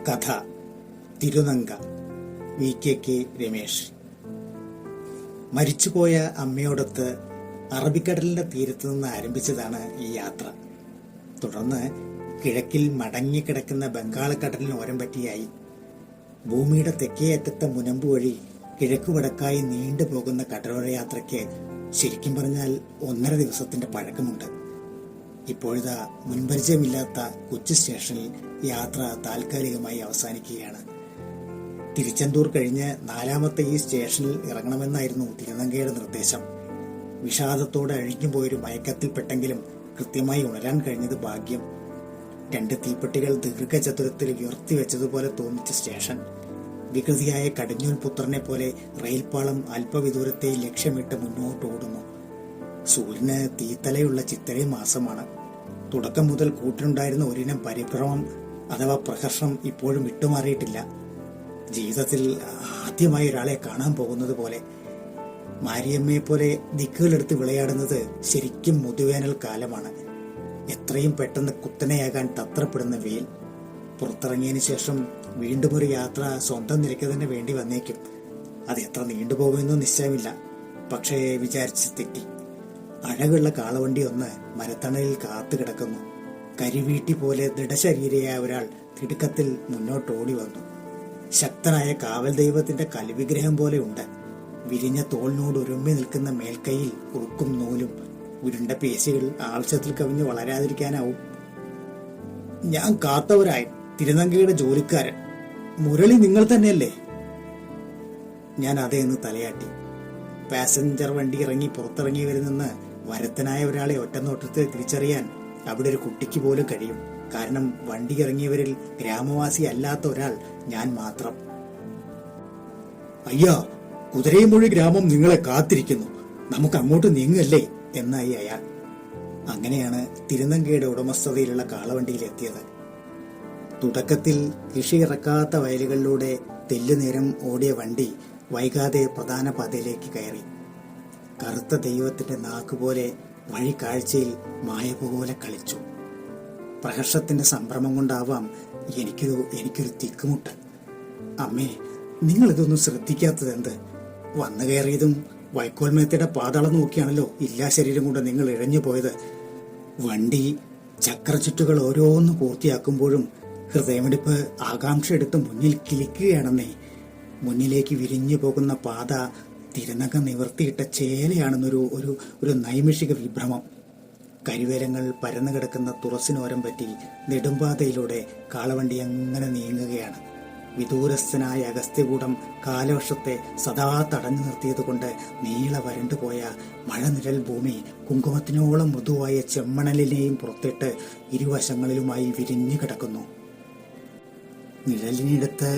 കഥ തിരുനങ്ക. വി.കെ. രമേശ്. മരിച്ചുപോയ അമ്മയോടൊത്ത് അറബിക്കടലിന്റെ തീരത്തു നിന്ന് ആരംഭിച്ചതാണ് ഈ യാത്ര. തുടർന്ന് കിഴക്കിൽ മടങ്ങിക്കിടക്കുന്ന ബംഗാളക്കടലിന് ഓരം പറ്റിയായി ഭൂമിയുടെ തെക്കേ അറ്റത്തെ മുനമ്പ് വഴി കിഴക്കു വടക്കായി നീണ്ടുപോകുന്ന കടലോര യാത്രയ്ക്ക് ശരിക്കും പറഞ്ഞാൽ 1.5 ദിവസത്തിന്റെ പഴക്കമുണ്ട്. ഇപ്പോഴിതാ മുൻപരിചയമില്ലാത്ത കൊച്ചി സ്റ്റേഷനിൽ യാത്ര താൽക്കാലികമായി അവസാനിക്കുകയാണ്. തിരുച്ചെന്തൂർ കഴിഞ്ഞ് 4ാമത്തെ ഈ സ്റ്റേഷനിൽ ഇറങ്ങണമെന്നായിരുന്നു തിരുനങ്കയുടെ നിർദ്ദേശം. വിഷാദത്തോടെ അഴിഞ്ഞുപോയൊരു മയക്കത്തിൽപ്പെട്ടെങ്കിലും കൃത്യമായി ഉണരാൻ കഴിഞ്ഞത് ഭാഗ്യം. 2 തീപ്പെട്ടികൾ ദീർഘചതുരത്തിൽ ഉയർത്തിവെച്ചതുപോലെ തോന്നിച്ച സ്റ്റേഷൻ. വികൃതിയായ കടിഞ്ഞൂൽ പുത്രനെ പോലെ റെയിൽപാളം അല്പവിദൂരത്തെ ലക്ഷ്യമിട്ട് മുന്നോട്ട് ഓടുന്നു. സൂര്യന് തീത്തലയുള്ള ചിത്തിര മാസമാണ്. തുടക്കം മുതൽ കൂട്ടിനുണ്ടായിരുന്ന ഒരിനം പരിഭ്രമം അഥവാ പ്രഹർഷം ഇപ്പോഴും വിട്ടുമാറിയിട്ടില്ല. ജീവിതത്തിൽ ആദ്യമായി ഒരാളെ കാണാൻ പോകുന്നത് പോലെ. മാരിയമ്മയെ പോലെ ദിക്കുകളെടുത്ത് വിളയാടുന്നത് ശരിക്കും മുതുവേനൽ കാലമാണ്. എത്രയും പെട്ടെന്ന് കുത്തനെയാകാൻ തത്രപ്പെടുന്ന വെയിൽ. പുറത്തിറങ്ങിയതിനു ശേഷം വീണ്ടും ഒരു യാത്ര സ്വന്തം നിരക്ക് തന്നെ വേണ്ടി വന്നേക്കും. അത് എത്ര നീണ്ടുപോകുമെന്നോ നിശ്ചയമില്ല. പക്ഷേ വിചാരിച്ച് തെറ്റി. അഴകുള്ള കാളവണ്ടി ഒന്ന് മരത്തണലിൽ കാത്തു കിടക്കുന്നു. കരിവീട്ടി പോലെ ദൃഢശരീരയായ ഒരാൾ തിടുക്കത്തിൽ മുന്നോട്ട് ഓടി വന്നു. ശക്തനായ കാവൽ ദൈവത്തിന്റെ കൽവിഗ്രഹം പോലെ ഉണ്ട്. വിരിഞ്ഞ തോളിനോട് ഒരുമ്മി നിൽക്കുന്ന മേൽക്കൈയിൽ ഉറുക്കും നൂലും. ഉരുണ്ട പേശികൾ ആവശ്യത്തിൽ കവിഞ്ഞ് വളരാതിരിക്കാനാവും. ഞാൻ കാത്തവരായി തിരുനങ്കയുടെ ജോലിക്കാരൻ. മുരളി നിങ്ങൾ തന്നെയല്ലേ? ഞാൻ അതേന്ന് തലയാട്ടി. പാസഞ്ചർ വണ്ടി ഇറങ്ങി പുറത്തിറങ്ങിയവരിൽ നിന്ന് വരത്തനായ ഒരാളെ ഒറ്റനോട്ടത്തിൽ തിരിച്ചറിയാൻ അവിടെ ഒരു കുട്ടിക്ക് പോലും കഴിയും. കാരണം വണ്ടി ഇറങ്ങിയവരിൽ ഗ്രാമവാസി അല്ലാത്ത ഒരാൾ ഞാൻ മാത്രം. അയ്യാ, കുതിരയുമൊഴി ഗ്രാമം നിങ്ങളെ കാത്തിരിക്കുന്നു, നമുക്ക് അങ്ങോട്ട് നീങ്ങല്ലേ എന്നായി അയാൾ. അങ്ങനെയാണ് തിരുനങ്കയുടെ ഉടമസ്ഥതയിലുള്ള കാളവണ്ടിയിലെത്തിയത്. തുടക്കത്തിൽ കൃഷി ഇറക്കാത്ത വയലുകളിലൂടെ തെല്ലുനേരം ഓടിയ വണ്ടി വൈകാതെ പ്രധാന പാതയിലേക്ക് കയറി. കറുത്ത ദൈവത്തിന്റെ നാക്കുപോലെ വഴി കാഴ്ചയിൽ മായ പോലെ കളിച്ചു. പ്രഹർഷത്തിന്റെ സംഭ്രമം കൊണ്ടാവാം എനിക്കൊരു തിക്കുമുട്ട്. അമ്മേ, നിങ്ങളിതൊന്നും ശ്രദ്ധിക്കാത്തതെന്ത്? വന്നു കയറിയതും വൈക്കോൽമേത്തയുടെ പാതാളം നോക്കിയാണല്ലോ ഇല്ലാ ശരീരം കൊണ്ട് നിങ്ങൾ ഇഴഞ്ഞു പോയത്. വണ്ടി ചക്രചുറ്റുകൾ ഓരോന്ന് പൂർത്തിയാക്കുമ്പോഴും ഹൃദയമിടിപ്പ് ആകാംക്ഷയെടുത്ത് മുന്നിൽ കിളിക്കുകയാണെന്നേ. മുന്നിലേക്ക് വിരിഞ്ഞു പോകുന്ന പാത തിരുനങ്ക നിവർത്തിയിട്ട ചേലയാണെന്നൊരു ഒരു നൈമിഷിക വിഭ്രമം. കരിവേലങ്ങൾ പരന്നു കിടക്കുന്ന തുറസിനോരം പറ്റി നെടുമ്പാതയിലൂടെ കാളവണ്ടി അങ്ങനെ നീങ്ങുകയാണ്. വിദൂരസ്ഥനായ അഗസ്ത്യകൂടം കാലവർഷത്തെ സദാ തടഞ്ഞു നിർത്തിയതുകൊണ്ട് നീള വരണ്ടുപോയ മഴനിഴൽ ഭൂമി കുങ്കുമത്തിനോളം മൃദുവായ ചെമ്മണലിനെയും പുറത്തിട്ട് ഇരുവശങ്ങളിലുമായി വിരിഞ്ഞു കിടക്കുന്നു. നിഴലിനടുത്ത്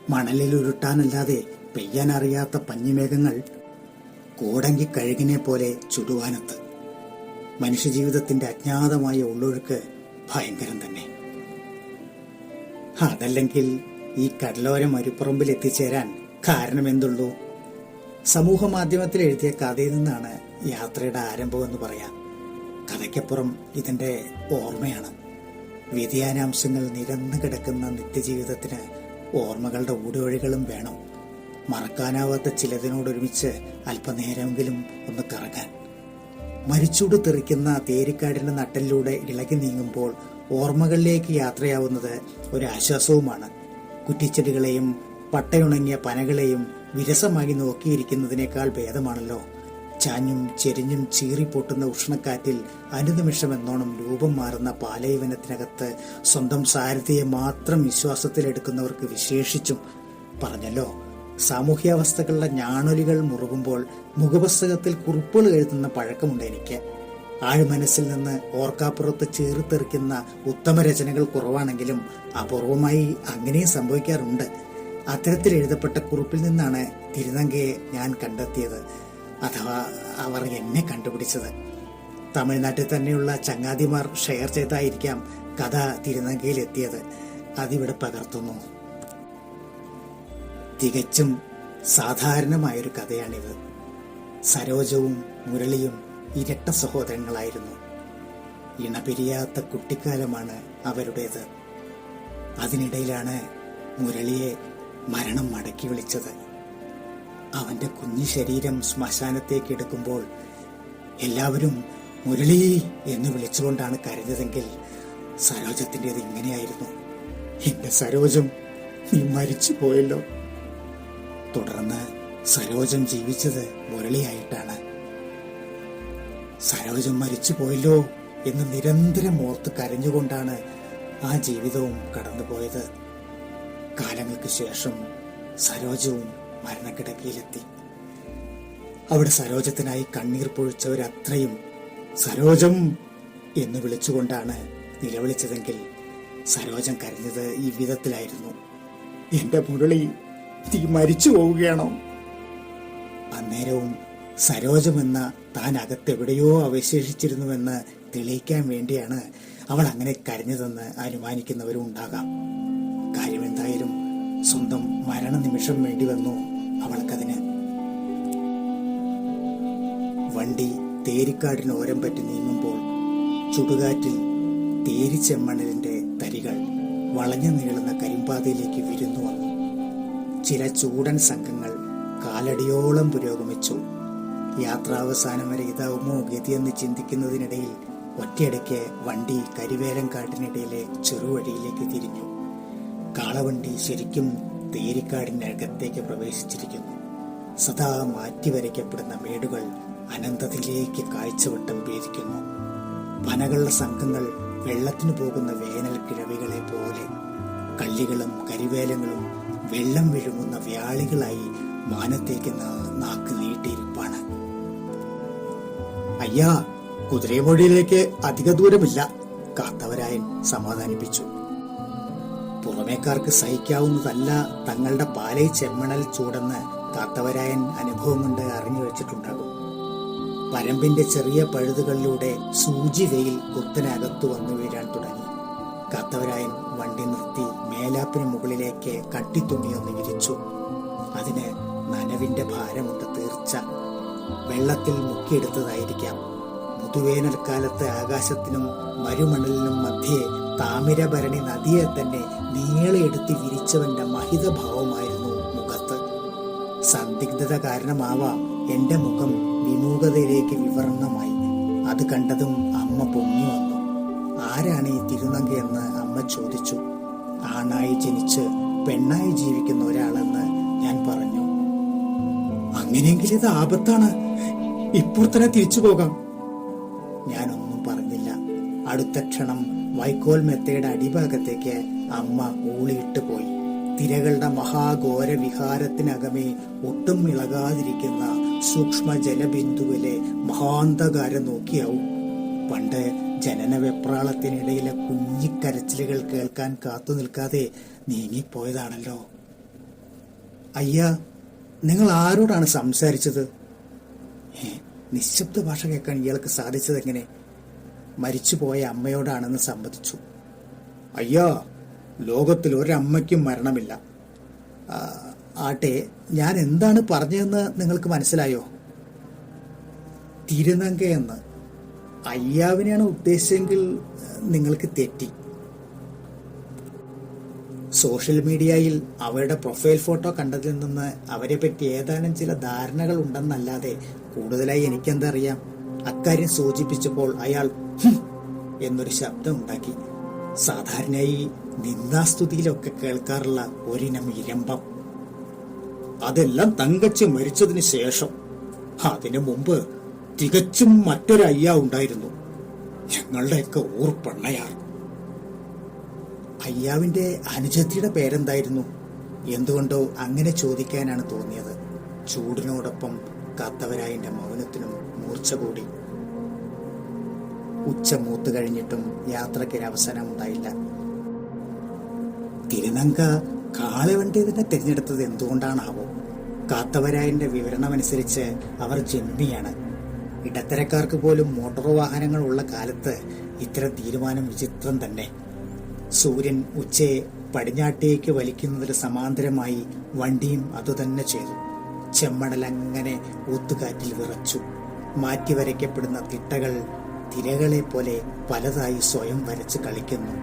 മണലിൽ ഉരുട്ടാനല്ലാതെ പെയ്യാൻ അറിയാത്ത പഞ്ഞിമേഘങ്ങൾ കോടങ്കി കഴുകിനെ പോലെ ചുടുവാനത്ത്. മനുഷ്യജീവിതത്തിന്റെ അജ്ഞാതമായ ഉള്ളൊഴുക്ക് ഭയങ്കരം തന്നെ. അതല്ലെങ്കിൽ ഈ കടലോര മരുപ്പുറമ്പിൽ എത്തിച്ചേരാൻ കാരണമെന്തുള്ളൂ? സമൂഹ മാധ്യമത്തിൽ എഴുതിയ കഥയിൽ നിന്നാണ് യാത്രയുടെ ആരംഭമെന്ന് പറയാം. കഥയ്ക്കപ്പുറം ഇതിന്റെ ഓർമ്മയാണ്. വ്യതിയാനാംശങ്ങൾ നിരന്നു കിടക്കുന്ന നിത്യജീവിതത്തിന് ഓർമ്മകളുടെ ഊടുവഴികളും വേണം. മറക്കാനാവാത്ത ചിലതിനോടൊരുമിച്ച് അല്പനേരമെങ്കിലും ഒന്ന് കറങ്ങാൻ. മരിച്ചൂട് തെറിക്കുന്ന തേരിക്കാടിന്റെ നട്ടലിലൂടെ ഇളകി നീങ്ങുമ്പോൾ ഓർമ്മകളിലേക്ക് യാത്രയാവുന്നത് ഒരാശ്വാസവുമാണ്. കുറ്റിച്ചെടികളെയും പട്ടയുണങ്ങിയ പനകളെയും വിരസമായി നോക്കിയിരിക്കുന്നതിനേക്കാൾ ഭേദമാണല്ലോ ചാഞ്ഞും ചെരിഞ്ഞും ചീറിപ്പൊട്ടുന്ന ഉഷ്ണക്കാറ്റിൽ അനുനിമിഷമെന്നോണം രൂപം മാറുന്ന പാലയവനത്തിനകത്ത് സ്വന്തം സാരഥിയെ മാത്രം വിശ്വാസത്തിലെടുക്കുന്നവർക്ക് വിശേഷിച്ചും. പറഞ്ഞല്ലോ, സാമൂഹ്യാവസ്ഥകളുടെ ഞാണൊലികൾ മുറുകുമ്പോൾ മുഖപുസ്തകത്തിൽ കുറിപ്പുകൾ എഴുതുന്ന പഴക്കമുണ്ട് എനിക്ക്. ആഴ്മനസ്സിൽ നിന്ന് ഓർക്കാപ്പുറത്ത് ചേർത്തിറിക്കുന്ന ഉത്തമ രചനകൾ കുറവാണെങ്കിലും അപൂർവമായി അങ്ങനെയും സംഭവിക്കാറുണ്ട്. അത്തരത്തിൽ എഴുതപ്പെട്ട കുറിപ്പിൽ നിന്നാണ് തിരുനങ്കയെ ഞാൻ കണ്ടെത്തിയത്, അഥവാ അവർ എന്നെ കണ്ടുപിടിച്ചത്. തമിഴ്നാട്ടിൽ തന്നെയുള്ള ചങ്ങാതിമാർ ഷെയർ ചെയ്തായിരിക്കാം കഥ തിരുനങ്കയിൽ എത്തിയത്. അതിവിടെ പകർത്തുന്നു. തികച്ചും സാധാരണമായൊരു കഥയാണിത്. സരോജവും മുരളിയും ഇരട്ട സഹോദരങ്ങളായിരുന്നു. ഇണപിരിയാത്ത കുട്ടിക്കാലമാണ് അവരുടേത്. അതിനിടയിലാണ് മുരളിയെ മരണം മടക്കി വിളിച്ചത്. അവന്റെ കുഞ്ഞു ശരീരം ശ്മശാനത്തേക്ക് എടുക്കുമ്പോൾ എല്ലാവരും മുരളി എന്ന് വിളിച്ചുകൊണ്ടാണ് കരഞ്ഞതെങ്കിൽ സരോജത്തിൻ്റെത് ഇങ്ങനെയായിരുന്നു: എന്റെ സരോജം, നീ മരിച്ചു പോയല്ലോ. തുടർന്ന് സരോജം ജീവിച്ചത് മുരളിയായിട്ടാണ്. സരോജം മരിച്ചു പോയല്ലോ എന്ന് നിരന്തരം ഓർത്ത് കരഞ്ഞുകൊണ്ടാണ് ആ ജീവിതവും കടന്നുപോയത്. കാലങ്ങൾക്ക് ശേഷം സരോജവും മരണക്കിടക്കയിലെത്തി. അവിടെ സരോജത്തിനായി കണ്ണീർ പൊഴിച്ചവരത്രയും സരോജം എന്ന് വിളിച്ചുകൊണ്ടാണ് നിലവിളിച്ചതെങ്കിൽ സരോജം കരഞ്ഞത് ഈ വിധത്തിലായിരുന്നു: എന്റെ മുരളി, നീ മരിച്ചു പോവുകയാണോ? അന്നേരവും സരോജമെന്ന താൻ അകത്തെവിടെയോ അവശേഷിച്ചിരുന്നുവെന്ന് തെളിയിക്കാൻ വേണ്ടിയാണ് അവൾ അങ്ങനെ കരഞ്ഞതെന്ന് അനുമാനിക്കുന്നവരും ഉണ്ടാകാം. കാര്യമെന്തായാലും സ്വന്തം മരണനിമിഷം വേണ്ടി വന്നു അവൾക്കതിന്. വണ്ടി തേരിക്കാടിന് ഓരം പറ്റി നീങ്ങുമ്പോൾ ചുടുകാറ്റിൽ തേരിച്ചെമ്മണലിന്റെ തരികൾ വളഞ്ഞു നീളുന്ന കരിമ്പാതയിലേക്ക് വിരുന്നു വന്നു. ചില ചൂടൻ സംഘങ്ങൾ കാലടിയോളം പുരോഗമിച്ചു. യാത്രാവസാനം വരെ ഇതാവുമോ ഗതിയെന്ന് ചിന്തിക്കുന്നതിനിടയിൽ ഒറ്റയടയ്ക്ക് വണ്ടി കരിവേലം കാട്ടിനിടയിലെ ചെറുവഴിയിലേക്ക് തിരിഞ്ഞു. കാളവണ്ടി ശരിക്കും തേരിക്കാടിനകത്തേക്ക് പ്രവേശിച്ചിരിക്കുന്നു. സദാ മാറ്റിവരയ്ക്കപ്പെടുന്ന മേടുകൾ അനന്തതയിലേക്ക് കാഴ്ചവട്ടം ഭേദിക്കുന്നു. പനകളുടെ സംഘങ്ങൾ വെള്ളത്തിനു പോകുന്ന വേനൽ കിഴവികളെ പോലെ കള്ളികളും കരിവേലങ്ങളും വെള്ളം വിഴുങ്ങുന്ന വ്യാളികളായി മാനത്തേക്ക് നാക്ക് നീട്ടിയിരിപ്പാണ്. അയ്യാ, കുതിരമൊഴിയിലേക്ക് അധിക ദൂരമില്ല, കാത്തവരായൻ സമാധാനിപ്പിച്ചു. പുറമേക്കാർക്ക് സഹിക്കാവുന്നതല്ല തങ്ങളുടെ പാലൈ ചെമ്മണൽ ചൂടെന്ന് കാത്തവരായൻ അനുഭവം കൊണ്ട് അറിഞ്ഞു വെച്ചിട്ടുണ്ടാകും. പരമ്പിന്റെ ചെറിയ പഴുതുകളിലൂടെ സൂചി വെയിൽ കുത്തനകത്തു വന്നു വീഴാൻ തുടങ്ങി. കാത്തവരായൻ വണ്ടി നിർത്തി മേലാപ്പിന് മുകളിലേക്ക് കട്ടിത്തുണിയൊന്ന് വിരിച്ചു. അതിന് നനവിന്റെ ഭാരമുണ്ട് തീർച്ച. വെള്ളത്തിൽ മുക്കിയെടുത്തതായിരിക്കാം. മുതുവേനൽക്കാലത്ത് ആകാശത്തിനും മരുമണലിനും മധ്യേ താമിരഭരണി നദിയെ തന്നെ നീളെടുത്ത് വിരിച്ചവന്റെ മഹിതഭാവമായിരുന്നു മുഖത്ത്. സന്ദിഗ്ധത കാരണമാവാം എന്റെ മുഖം വിമുഖതയിലേക്ക് വിവർണമായി. അത് കണ്ടതും അമ്മ പൊങ്ങി വന്നു. ആരാണ് ഈ തിരുനങ്കയെന്ന് അമ്മ ചോദിച്ചു. ആണായി ജനിച്ച് പെണ്ണായി ജീവിക്കുന്ന ഒരാളെന്ന് ഞാൻ പറഞ്ഞു. അങ്ങനെയെങ്കിൽ ഇത് ആപത്താണ്, ഇപ്പോൾ തന്നെ തിരിച്ചു പോകാം. ഞാനൊന്നും പറഞ്ഞില്ല. അടുത്ത ക്ഷണം വൈക്കോൽ മെത്തയുടെ അടിഭാഗത്തേക്ക് അമ്മ ഊളിയിട്ട് പോയി. തിരകളുടെ മഹാഘോര വിഹാരത്തിനകമേ ഒട്ടും ഇളകാതിരിക്കുന്ന സൂക്ഷ്മ ജലബിന്ദുവിലെ മഹാന്തകാരം നോക്കിയാവും. പണ്ട് ജനന വെപ്രാളത്തിനിടയിലെ കുഞ്ഞിക്കരച്ചിലുകൾ കേൾക്കാൻ കാത്തു നിൽക്കാതെ നീങ്ങിപ്പോയതാണല്ലോ. അയ്യാ, നിങ്ങൾ ആരോടാണ് സംസാരിച്ചത്? നിശബ്ദ ഭാഷ കേൾക്കാൻ ഇയാൾക്ക് സാധിച്ചതെങ്ങനെ? മരിച്ചുപോയ അമ്മയോടാണെന്ന് സമ്മതിച്ചു. അയ്യാ, ലോകത്തിൽ ഒരമ്മയ്ക്കും മരണമില്ല. ആട്ടെ, ഞാൻ എന്താണ് പറഞ്ഞതെന്ന് നിങ്ങൾക്ക് മനസ്സിലായോ? തിരുനങ്കയെന്ന്. അയ്യാവിനെയാണ് ഉദ്ദേശിച്ചെങ്കിൽ നിങ്ങൾക്ക് തെറ്റി. സോഷ്യൽ മീഡിയയിൽ അവരുടെ പ്രൊഫൈൽ ഫോട്ടോ കണ്ടതിൽ നിന്ന് അവരെ പറ്റി ഏതാനും ചില ധാരണകൾ ഉണ്ടെന്നല്ലാതെ കൂടുതലായി എനിക്കെന്തറിയാം. അക്കാര്യം സൂചിപ്പിച്ചപ്പോൾ അയാൾ എന്നൊരു ശബ്ദം ഉണ്ടാക്കി. സാധാരണയായി നിന്ദാസ്തുതിയിലൊക്കെ കേൾക്കാറുള്ള ഒരിനം ഇരമ്പം. അതെല്ലാം തങ്കച്ചി മരിച്ചതിന് ശേഷം. അതിനു മുമ്പ് തികച്ചും മറ്റൊരു അയ്യ ഉണ്ടായിരുന്നു, ഞങ്ങളുടെയൊക്കെ ഊർപ്പെണ്ണയാർ. അയ്യാവിന്റെ അനുജത്തിയുടെ പേരെന്തായിരുന്നു? എന്തുകൊണ്ടോ അങ്ങനെ ചോദിക്കാനാണ് തോന്നിയത്. ചൂടിനോടൊപ്പം കാത്തവരായന്റെ മൗനത്തിനും മൂർച്ച കൂടി. ഉച്ച മൂത്ത് കഴിഞ്ഞിട്ടും യാത്രയ്ക്കൊരു അവസരം ഉണ്ടായില്ല. തിരുനങ്ക കാളവണ്ടി തന്നെ തിരഞ്ഞെടുത്തത് എന്തുകൊണ്ടാണാവോ? കാത്തവരായന്റെ വിവരണമനുസരിച്ച് അവർ ജന്മിയാണ്. ഇടത്തരക്കാർക്ക് പോലും മോട്ടോർ വാഹനങ്ങൾ ഉള്ള കാലത്ത് ഇത്തരം തീരുമാനം വിചിത്രം തന്നെ. സൂര്യൻ ഉച്ചയെ പടിഞ്ഞാട്ടേക്ക് വലിക്കുന്നതിന് സമാന്തരമായി വണ്ടിയും അതുതന്നെ ചെയ്തു. ചെമ്മണലങ്ങനെ ഊത്തുകാറ്റിൽ വിറച്ചു. മാറ്റിവരയ്ക്കപ്പെടുന്ന തിട്ടകൾ തിരകളെ പോലെ പലതായി സ്വയം വരച്ച് കളിക്കുന്നു.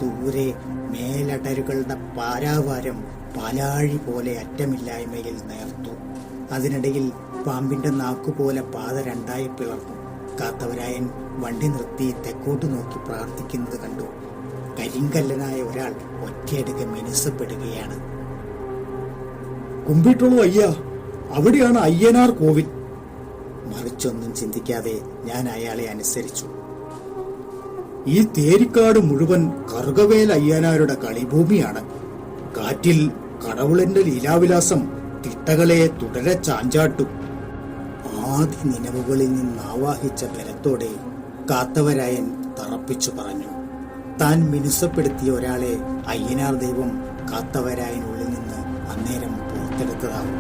ദൂരെ മേലടരുകളുടെ പാരാവാരം പാലാഴി പോലെ അറ്റമില്ലായ്മയിൽ നേർത്തു. അതിനിടയിൽ പാമ്പിന്റെ നാക്കുപോലെ പാത രണ്ടായി പിളർന്നു. കാത്തവരായൻ വണ്ടി നിർത്തി തെക്കോട്ട് നോക്കി പ്രാർത്ഥിക്കുന്നത് കണ്ടു. കരിങ്കല്ലനായ ഒരാൾ ഒറ്റയടുക്ക് മിനുസപ്പെടുകയാണ്. കുമ്പിട്ടോളൂ അയ്യ, അവിടെയാണ് അയ്യനാർ കോവിൽ. മറിച്ചൊന്നും ചിന്തിക്കാതെ ഞാൻ അയാളെ അനുസരിച്ചു. ഈ തേരിക്കാട് മുഴുവൻ കറുകവേൽ അയ്യനാരുടെ കളിഭൂമിയാണ്. കാറ്റിൽ കടവുളന്റെ ലീലാവിലാസം തിട്ടകളെ തുടരെ ചാഞ്ചാട്ടും. ആദ്യ നിലവുകളിൽ നിന്ന് ആവാഹിച്ച ബലത്തോടെ കാത്തവരായൻ തറപ്പിച്ചു പറഞ്ഞു. താൻ മിനുസപ്പെടുത്തിയ ഒരാളെ അയ്യനാർ ദൈവം കാത്തവരായനുള്ളിൽ നിന്ന് അന്നേരം പുറത്തെടുത്തതാവും.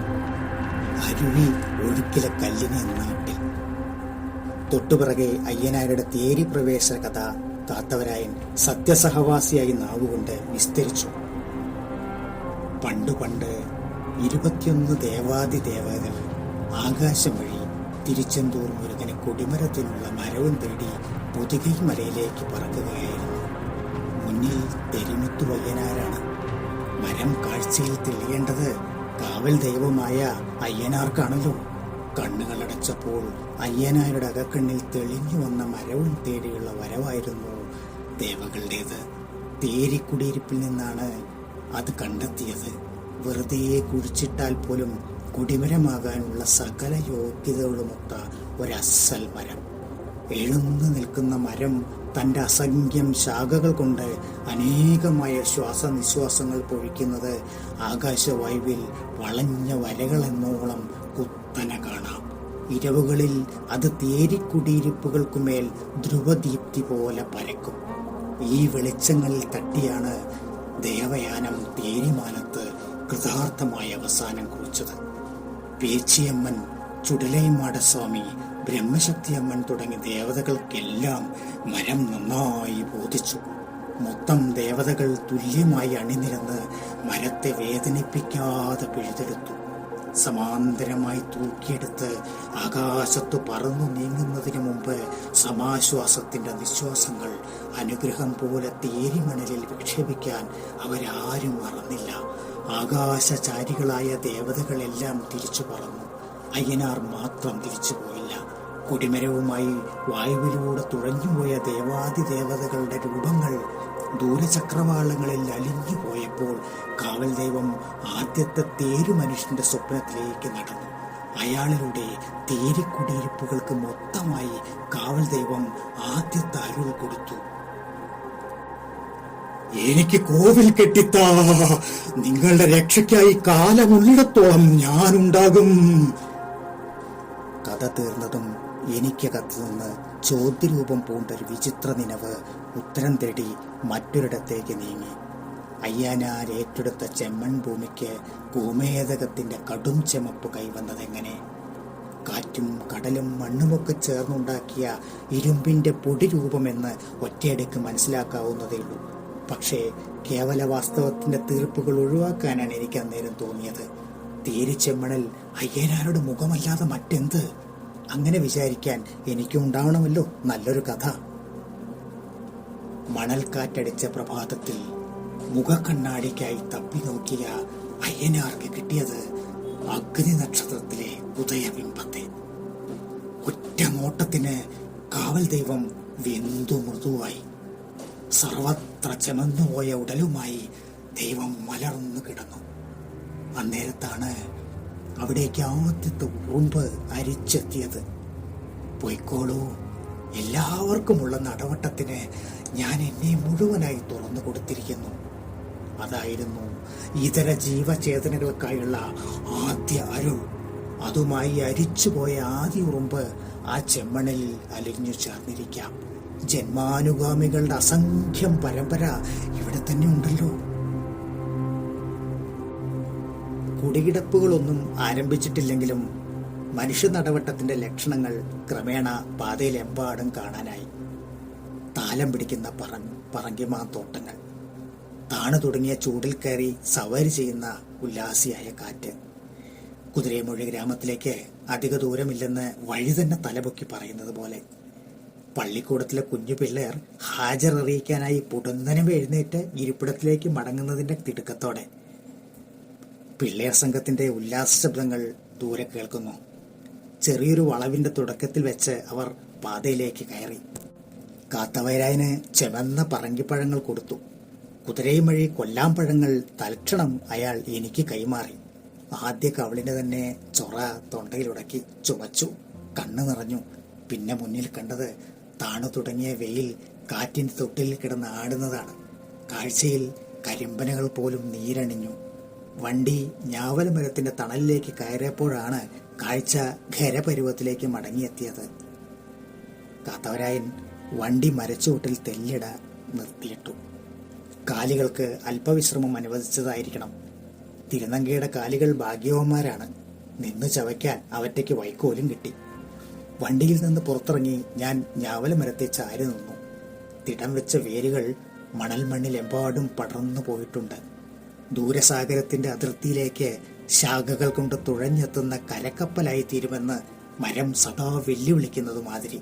അരുവി ഒഴുക്കിലെ കല്ലിനെ നാട്ടിൽ. തൊട്ടുപിറകെ അയ്യനാരുടെ തേരി പ്രവേശന കഥ കാത്തവരായൻ സത്യസഹവാസിയായി നാവുകൊണ്ട് വിസ്തരിച്ചു. പണ്ട് 21 ദേവാദിദേവതകൾ ആകാശം വഴി തിരുച്ചെന്തൂർ മുരുകന് കൊടിമരത്തിനുള്ള മരവും തേടി പൊതുകൈ മലയിലേക്ക് പറക്കുകയായിരുന്നു. മുന്നിൽ തെരിമുത്തു അയ്യനാരാണ്. മരം കാഴ്ചയിൽ തെളിയേണ്ടത് കാവൽ ദൈവമായ അയ്യനാർക്കാണല്ലോ. കണ്ണുകളടച്ചപ്പോൾ അയ്യനാരുടെ അകക്കണ്ണിൽ തെളിഞ്ഞു വന്ന മരവും തേടിയുള്ള വരവായിരുന്നു ദേവകളുടേത്. തേരിക്കുടിയിരിപ്പിൽ നിന്നാണ് അത് കണ്ടെത്തിയത്. വെറുതെ കുഴിച്ചിട്ടാൽ പോലും കൊടിമരമാകാനുള്ള സകല യോഗ്യതകളുമൊത്ത ഒരസൽ മരം. എഴുന്നു നിൽക്കുന്ന മരം തൻ്റെ അസംഖ്യം ശാഖകൾ കൊണ്ട് അനേകമായ ശ്വാസനിശ്വാസങ്ങൾ പൊഴിക്കുന്നത് ആകാശവായുവിൽ വളഞ്ഞ വരകളെന്നോളം കുത്തനെ കാണാം. ഇരവുകളിൽ അത് തേരിക്കുടിയിരിപ്പുകൾക്കുമേൽ ധ്രുവദീപ്തി പോലെ പരക്കും. ഈ വെളിച്ചങ്ങളിൽ തട്ടിയാണ് ദേവയാനം തേരിമാനത്ത് കൃതാർത്ഥമായ അവസാനം കുറിച്ചത്. പേച്ചിയമ്മൻ, ചുടലൈമാടസ്വാമി, ബ്രഹ്മശക്തിയമ്മൻ തുടങ്ങിയ ദേവതകൾക്കെല്ലാം മരം നന്നായി ബോധിച്ചു. മൊത്തം ദേവതകൾ തുല്യമായി അണിനിരന്ന് മരത്തെ വേദനിപ്പിക്കാതെ പിഴുതെടുത്തു. സമാന്തരമായി തൂക്കിയെടുത്ത് ആകാശത്ത് പറന്നു നീങ്ങുന്നതിന് മുമ്പ് സമാശ്വാസത്തിന്റെ നിശ്വാസങ്ങൾ അനുഗ്രഹം പോലെ തേരിമണലിൽ വിക്ഷേപിക്കാൻ അവരാരും മറന്നില്ല. ആകാശചാരികളായ ദേവതകളെല്ലാം തിരിച്ചു പറന്നു. അയ്യനാർ മാത്രം തിരിച്ചു പോയില്ല. കൊടിമരവുമായി വായുവിലൂടെ തുഴഞ്ഞുപോയ ദേവാദിദേവതകളുടെ രൂപങ്ങൾ ദൂരചക്രവാളങ്ങളിൽ അലിഞ്ഞു പോയപ്പോൾ കാവൽ ദൈവം ആദ്യത്തെ തേരു മനുഷ്യന്റെ സ്വപ്നത്തിലേക്ക് നടന്നു. അയാളിലൂടെ തേരിക്കുടിയിരിപ്പുകൾക്ക് മൊത്തമായി കാവൽ ദൈവം ആദ്യത്തെ അരുൾ കൊടുത്തു. എനിക്ക് കോവിൽ കെട്ടിത്താ, നിങ്ങളുടെ രക്ഷയ്ക്കായി കാലമുള്ളിടത്തോളം ഞാനുണ്ടാകും. കഥ തീർന്നതും എനിക്കകത്തു നിന്ന് ചോദ്യരൂപം പൂണ്ടൊരു വിചിത്ര നിലവ് ഉത്തരം തേടി മറ്റൊരിടത്തേക്ക് നീങ്ങി. അയ്യനാർ ഏറ്റെടുത്ത ചെമ്മൺ ഭൂമിക്ക് ഭൂമേതകത്തിന്റെ കടും ചെമപ്പ് കൈവന്നതെങ്ങനെ? കാറ്റും കടലും മണ്ണുമൊക്കെ ചേർന്നുണ്ടാക്കിയ ഇരുമ്പിന്റെ പൊടിരൂപമെന്ന് ഒറ്റയടിക്ക് മനസ്സിലാക്കാവുന്നതേയുള്ളൂ. പക്ഷേ കേവല വാസ്തവത്തിന്റെ തീർപ്പുകൾ ഒഴിവാക്കാനാണ് എനിക്ക് അന്നേരം തോന്നിയത്. തേരിച്ചെമ്മണിൽ അയ്യനാരുടെ മുഖമല്ലാതെ മറ്റെന്ത്? അങ്ങനെ വിചാരിക്കാൻ എനിക്കും ഉണ്ടാവണമല്ലോ നല്ലൊരു കഥ. മണൽക്കാറ്റടിച്ച പ്രഭാതത്തിൽ മുഖക്കണ്ണാടിക്കായി തപ്പി നോക്കിയ അയ്യനാർക്ക് കിട്ടിയത് അഗ്നി നക്ഷത്രത്തിലെ ഉദയബിംബത്തെ. ഒറ്റ നോട്ടത്തിന് കാവൽ ദൈവം വെന്തു മൃദുവായി. സർവത്ര ചെമന്നുപോയ ഉടലുമായി ദൈവം മലർന്നു കിടന്നു. അന്നേരത്താണ് അവിടേക്ക് ആദ്യത്തെ ഉറുമ്പ് അരിച്ചെത്തിയത്. പൊയ്ക്കോളൂ, എല്ലാവർക്കുമുള്ള നടവട്ടത്തിന് ഞാൻ എന്നെ മുഴുവനായി തുറന്നു കൊടുത്തിരിക്കുന്നു. അതായിരുന്നു ഇതര ജീവചേതനകൾക്കായുള്ള ആദ്യ അരുൾ. അതുമായി അരിച്ചുപോയ ആദ്യ ഉറുമ്പ് ആ ചെമ്മണിൽ അലിഞ്ഞു ചേർന്നിരിക്കാം. ജന്മാനുഗാമികളുടെ അസംഖ്യം പരമ്പര ഇവിടെ തന്നെ ഉണ്ടല്ലോ. കുടികിടപ്പുകളൊന്നും ആരംഭിച്ചിട്ടില്ലെങ്കിലും മനുഷ്യ നടവട്ടത്തിന്റെ ലക്ഷണങ്ങൾ ക്രമേണ പാതയിലെമ്പാടും കാണാനായി. താലം പിടിക്കുന്ന പറങ്കിമാത്തോട്ടങ്ങൾ, താണു തുടങ്ങിയ ചൂടിൽ കയറി സവാരി ചെയ്യുന്ന ഉല്ലാസിയായ കാറ്റ്. കുതിരമൊഴി ഗ്രാമത്തിലേക്ക് അധിക ദൂരമില്ലെന്ന് വഴി തന്നെ തലപൊക്കി പറയുന്നത് പോലെ പള്ളിക്കൂടത്തിലെ കുഞ്ഞു പിള്ളേർ ഹാജർ അറിയിക്കാനായി പൊടുന്നനം എഴുന്നേറ്റ് ഇരിപ്പിടത്തിലേക്ക് മടങ്ങുന്നതിന്റെ തിടുക്കത്തോടെ. പിള്ളേർ സംഘത്തിന്റെ ഉല്ലാസ ശബ്ദങ്ങൾ ദൂരെ കേൾക്കുന്നു. ചെറിയൊരു വളവിന്റെ തുടക്കത്തിൽ വെച്ച് അവർ പാതയിലേക്ക് കയറി. കാത്തവരായന് ചെവന്ന പറങ്കിപ്പഴങ്ങൾ കൊടുത്തു. കുതിരയും വഴി കൊല്ലാമ്പഴങ്ങൾ തൽക്ഷണം അയാൾ എനിക്ക് കൈമാറി. ആദ്യ കവളിന് തന്നെ ചൊറ തൊണ്ടയിലുടക്കി ചുമച്ചു. കണ്ണു നിറഞ്ഞു. പിന്നെ മുന്നിൽ കണ്ടത് താണു തുടങ്ങിയ വെയിൽ കാറ്റിന്റെ തൊട്ടിൽ കിടന്ന് ആടുന്നതാണ്. കാഴ്ചയിൽ കരിമ്പനകൾ പോലും നീരണിഞ്ഞു. വണ്ടി ഞാവൽമരത്തിന്റെ തണലിലേക്ക് കയറിയപ്പോഴാണ് കാഴ്ച ഖരപരുവത്തിലേക്ക് മടങ്ങിയെത്തിയത്. കാത്തവരായൻ വണ്ടി മരച്ചുവട്ടിൽ തെല്ലിട നിർത്തിയിട്ടു. കാലികൾക്ക് അല്പവിശ്രമം അനുവദിച്ചതായിരിക്കണം. തിരുനങ്കയുടെ കാലികൾ ഭാഗ്യവന്മാരാണ്. നിന്ന് ചവയ്ക്കാൻ അവറ്റയ്ക്ക് വൈക്കോലും കിട്ടി. വണ്ടിയിൽ നിന്ന് പുറത്തിറങ്ങി ഞാൻ ഞാവൽമരത്തെ ചാരി നിന്നു. തിടം വെച്ച വേരുകൾ മണൽ മണ്ണിലെമ്പാടും പടർന്നു പോയിട്ടുണ്ട്. ദൂരസാഗരത്തിന്റെ അതിർത്തിയിലേക്ക് ശാഖകൾ കൊണ്ട് തുഴഞ്ഞെത്തുന്ന കരക്കപ്പലായി തീരുമെന്ന് മരം സദാ വെല്ലുവിളിക്കുന്നത് മാതിരി.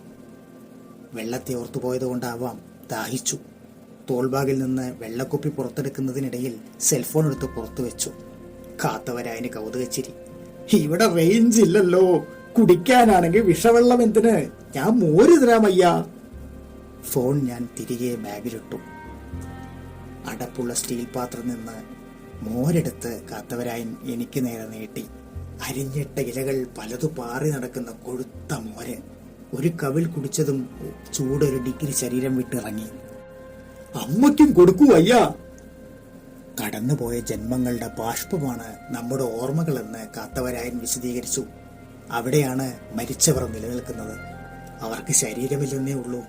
വെള്ളത്തെ ഓർത്തുപോയതുകൊണ്ടാവാം ദാഹിച്ചു. തോൾബാഗിൽ നിന്ന് വെള്ളക്കുപ്പി പുറത്തെടുക്കുന്നതിനിടയിൽ സെൽഫോൺ എടുത്ത് പുറത്തു വെച്ചു. കാത്തവരായന് കൗതുകച്ചിരി. ഇവിടെ റേഞ്ച് ഇല്ലല്ലോ. കുടിക്കാനാണെങ്കിൽ വിഷവെള്ളം എന്തിന്? ഞാൻ മോര് തരാമയ്യാ. ഫോൺ ഞാൻ തിരികെ ബാഗിലിട്ടു. അടപ്പുള്ള സ്റ്റീൽ പാത്രം നിന്ന് മോരെടുത്ത് കാത്തവരായൻ എനിക്ക് നേരെ നീട്ടി. അരിഞ്ഞിട്ട ഇലകൾ പലതു പാറി നടക്കുന്ന കൊഴുത്ത മോര്. ഒരു കവിൾ കുടിച്ചതും ചൂടൊരു ഡിഗ്രി ശരീരം വിട്ടിറങ്ങി. അമ്മയ്ക്കും കൊടുക്കൂ അയ്യാ. കടന്നുപോയ ജന്മങ്ങളുടെ ബാഷ്പമാണ് നമ്മുടെ ഓർമ്മകളെന്ന് കാത്തവരായൻ വിശദീകരിച്ചു. അവിടെയാണ് മരിച്ചവർ നിലനിൽക്കുന്നത്. അവർക്ക് ശരീരമില്ലെന്നേ ഉള്ളൂ.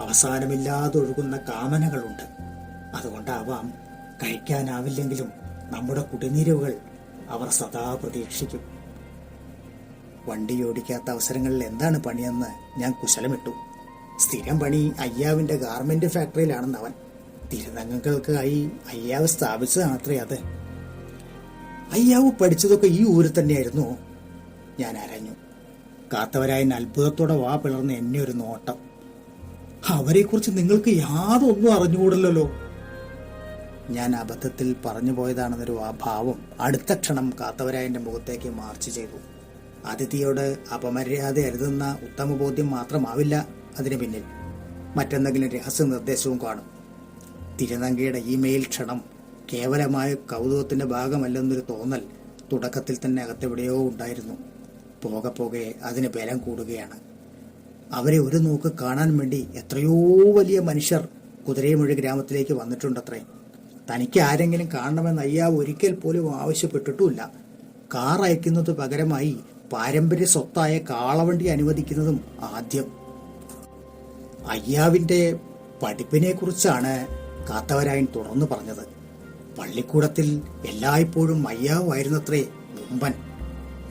അവസാനമില്ലാതെ ഒഴുകുന്ന കാമനകളുണ്ട്. അതുകൊണ്ടാവാം കഴിക്കാനാവില്ലെങ്കിലും നമ്മുടെ കുടിനീരുകൾ അവർ സദാ പ്രതീക്ഷിക്കും. വണ്ടിയോടിക്കാത്ത അവസരങ്ങളിൽ എന്താണ് പണിയെന്ന് ഞാൻ കുശലമിട്ടു. സ്ഥിരം പണി അയ്യാവിന്റെ ഗാർമെന്റ് ഫാക്ടറിയിലാണെന്ന് അവൻ. തിരുനങ്ങൾക്കായി അയ്യാവ് സ്ഥാപിച്ചതാണത്രേ അത്. അയ്യാവ് പഠിച്ചതൊക്കെ ഈ ഊരിൽ തന്നെയായിരുന്നു. ഞാൻ അരഞ്ഞു. കാത്തവരായൻ അത്ഭുതത്തോടെ വാ പിളർന്ന് എന്നെ ഒരു നോട്ടം. അവരെക്കുറിച്ച് നിങ്ങൾക്ക് യാതൊന്നും അറിഞ്ഞുകൂടല്ലോ. ഞാൻ അബദ്ധത്തിൽ പറഞ്ഞു പോയതാണെന്നൊരു ഭാവം അടുത്ത ക്ഷണം കാത്തവരായന്റെ മുഖത്തേക്ക് മാർച്ച് ചെയ്തു. അതിഥിയോട് അപമര്യാദ അരുതുന്ന ഉത്തമബോധ്യം മാത്രമാവില്ല അതിന് പിന്നിൽ. മറ്റെന്തെങ്കിലും രഹസ്യ നിർദ്ദേശവും കാണും. തിരുനങ്കയുടെ ഇമെയിൽ ക്ഷണം കേവലമായ കൗതുകത്തിന്റെ ഭാഗമല്ലെന്നൊരു തോന്നൽ തുടക്കത്തിൽ തന്നെ അകത്തെവിടെയോ ഉണ്ടായിരുന്നു. പോകെ പോകെ അതിന് ബലം കൂടുകയാണ്. അവരെ ഒരു നോക്ക് കാണാൻ വേണ്ടി എത്രയോ വലിയ മനുഷ്യർ കുതിരയമൊഴി ഗ്രാമത്തിലേക്ക് വന്നിട്ടുണ്ടത്രേ. തനിക്ക് ആരെങ്കിലും കാണണമെന്ന് അയ്യാവ് ഒരിക്കൽ പോലും ആവശ്യപ്പെട്ടിട്ടുമില്ല. കാർ അയക്കുന്നത് പകരമായി പാരമ്പര്യ സ്വത്തായ കാളവണ്ടി അനുവദിക്കുന്നതും ആദ്യം. അയ്യാവിന്റെ പഠിപ്പിനെ കുറിച്ചാണ് കാത്തവരായൻ തുടർന്ന് പറഞ്ഞത്. പള്ളിക്കൂടത്തിൽ എല്ലായ്പ്പോഴും അയ്യാവായിരുന്നത്രേ മുമ്പൻ.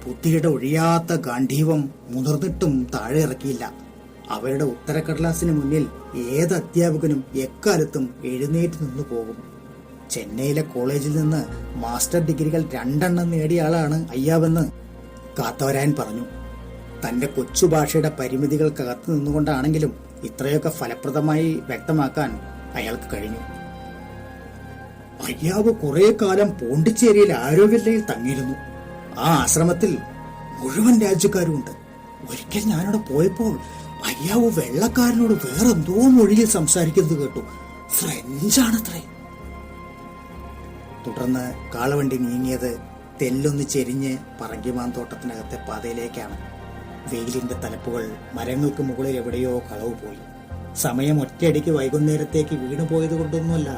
ബുദ്ധിയുടെ ഒഴിയാത്ത ഗാന്ധീവം മുതിർന്നിട്ടും താഴെ ഇറക്കിയില്ല. അവരുടെ ഉത്തരക്കടലാസിന് മുന്നിൽ ഏത് അധ്യാപകനും എക്കാലത്തും എഴുന്നേറ്റ് നിന്നു പോകും. ചെന്നൈയിലെ കോളേജിൽ നിന്ന് മാസ്റ്റർ ഡിഗ്രികൾ 2 നേടിയ ആളാണ് അയ്യാവെന്ന് കാത്തവരായൻ പറഞ്ഞു. തന്റെ കൊച്ചു ഭാഷയുടെ പരിമിതികൾക്കകത്ത് നിന്നുകൊണ്ടാണെങ്കിലും ഇത്രയൊക്കെ ഫലപ്രദമായി വ്യക്തമാക്കാൻ അയാൾക്ക് കഴിഞ്ഞു. അയ്യാവ് കുറെ കാലം പോണ്ടിച്ചേരിയിൽ ആരോഗ്യലയിൽ തങ്ങിയിരുന്നു. ആ ആശ്രമത്തിൽ മുഴുവൻ രാജ്യക്കാരുമുണ്ട്. ഒരിക്കൽ ഞാനവിടെ പോയപ്പോൾ അയ്യാവ് വെള്ളക്കാരനോട് വേറെന്തോ മൊഴിയിൽ സംസാരിക്കുന്നത് കേട്ടു. ഫ്രഞ്ചാണത്രേ. തുടർന്ന് കാളവണ്ടി നീങ്ങിയത് തെല്ലൊന്ന് ചെരിഞ്ഞ് പറങ്കിമാന്തോട്ടത്തിനകത്തെ പാതയിലേക്കാണ്. വെയിലിന്റെ തലപ്പുകൾ മരങ്ങൾക്ക് മുകളിൽ എവിടെയോ കളവ് പോയി. സമയം ഒറ്റയടിക്ക് വൈകുന്നേരത്തേക്ക് വീണുപോയത് കൊണ്ടൊന്നുമല്ല,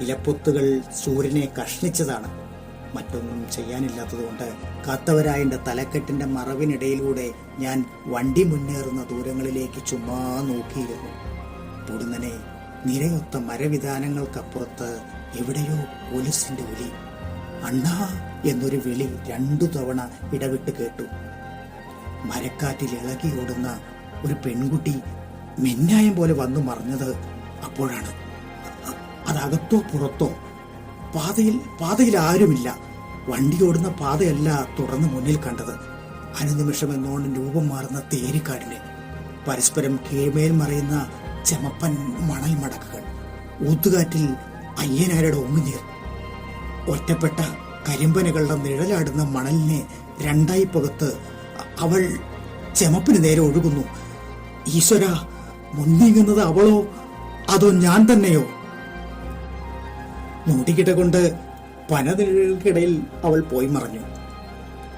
ഇലപ്പൊത്തുകൾ സൂര്യനെ കഷ്ണിച്ചതാണ്. മറ്റൊന്നും ചെയ്യാനില്ലാത്തതുകൊണ്ട് കാത്തവരായന്റെ തലക്കെട്ടിന്റെ മറവിനിടയിലൂടെ ഞാൻ വണ്ടി മുന്നേറുന്ന ദൂരങ്ങളിലേക്ക് ചുമ്മാ നോക്കിയിരുന്നു. പൊടുന്നനെ നിരയൊത്ത മരവിധാനങ്ങൾക്കപ്പുറത്ത് എവിടെയോ പോലീസിന്റെ ഒലി. അണ്ണാ എന്നൊരു വിളി 2 തവണ ഇടവിട്ട് കേട്ടു. മരക്കാറ്റിൽ ഇളകി ഓടുന്ന ഒരു പെൺകുട്ടി മിന്നായം പോലെ വന്നു മറിഞ്ഞത് അപ്പോഴാണ്. അതകത്തോ പുറത്തോ? പാതയിൽ ആരുമില്ല. വണ്ടി ഓടുന്ന പാതയല്ല തുറന്ന് മുന്നിൽ കണ്ടത്. അനുനിമിഷം എന്നോണം രൂപം മാറുന്ന തേരിക്കാടിനെ. പരസ്പരം കീഴ്മേൽ മറയുന്ന ചെമപ്പൻ മണൽ മടക്കുകൾ, ഊത്തുകാറ്റിൽ അയ്യനാരുടെ ഉമിനീർ, ഒറ്റപ്പെട്ട കരിമ്പനകളുടെ നിഴലാടുന്ന മണലിനെ രണ്ടായി പകുത്ത് അവൾ ചെമപ്പിന് നേരെ ഒഴുകുന്നു. ഈശ്വര, മുന്നീങ്ങുന്നത് അവളോ അതോ ഞാൻ തന്നെയോ? നോടിക്കിട കൊണ്ട് പനനിഴകൾക്കിടയിൽ അവൾ പോയി മറഞ്ഞു.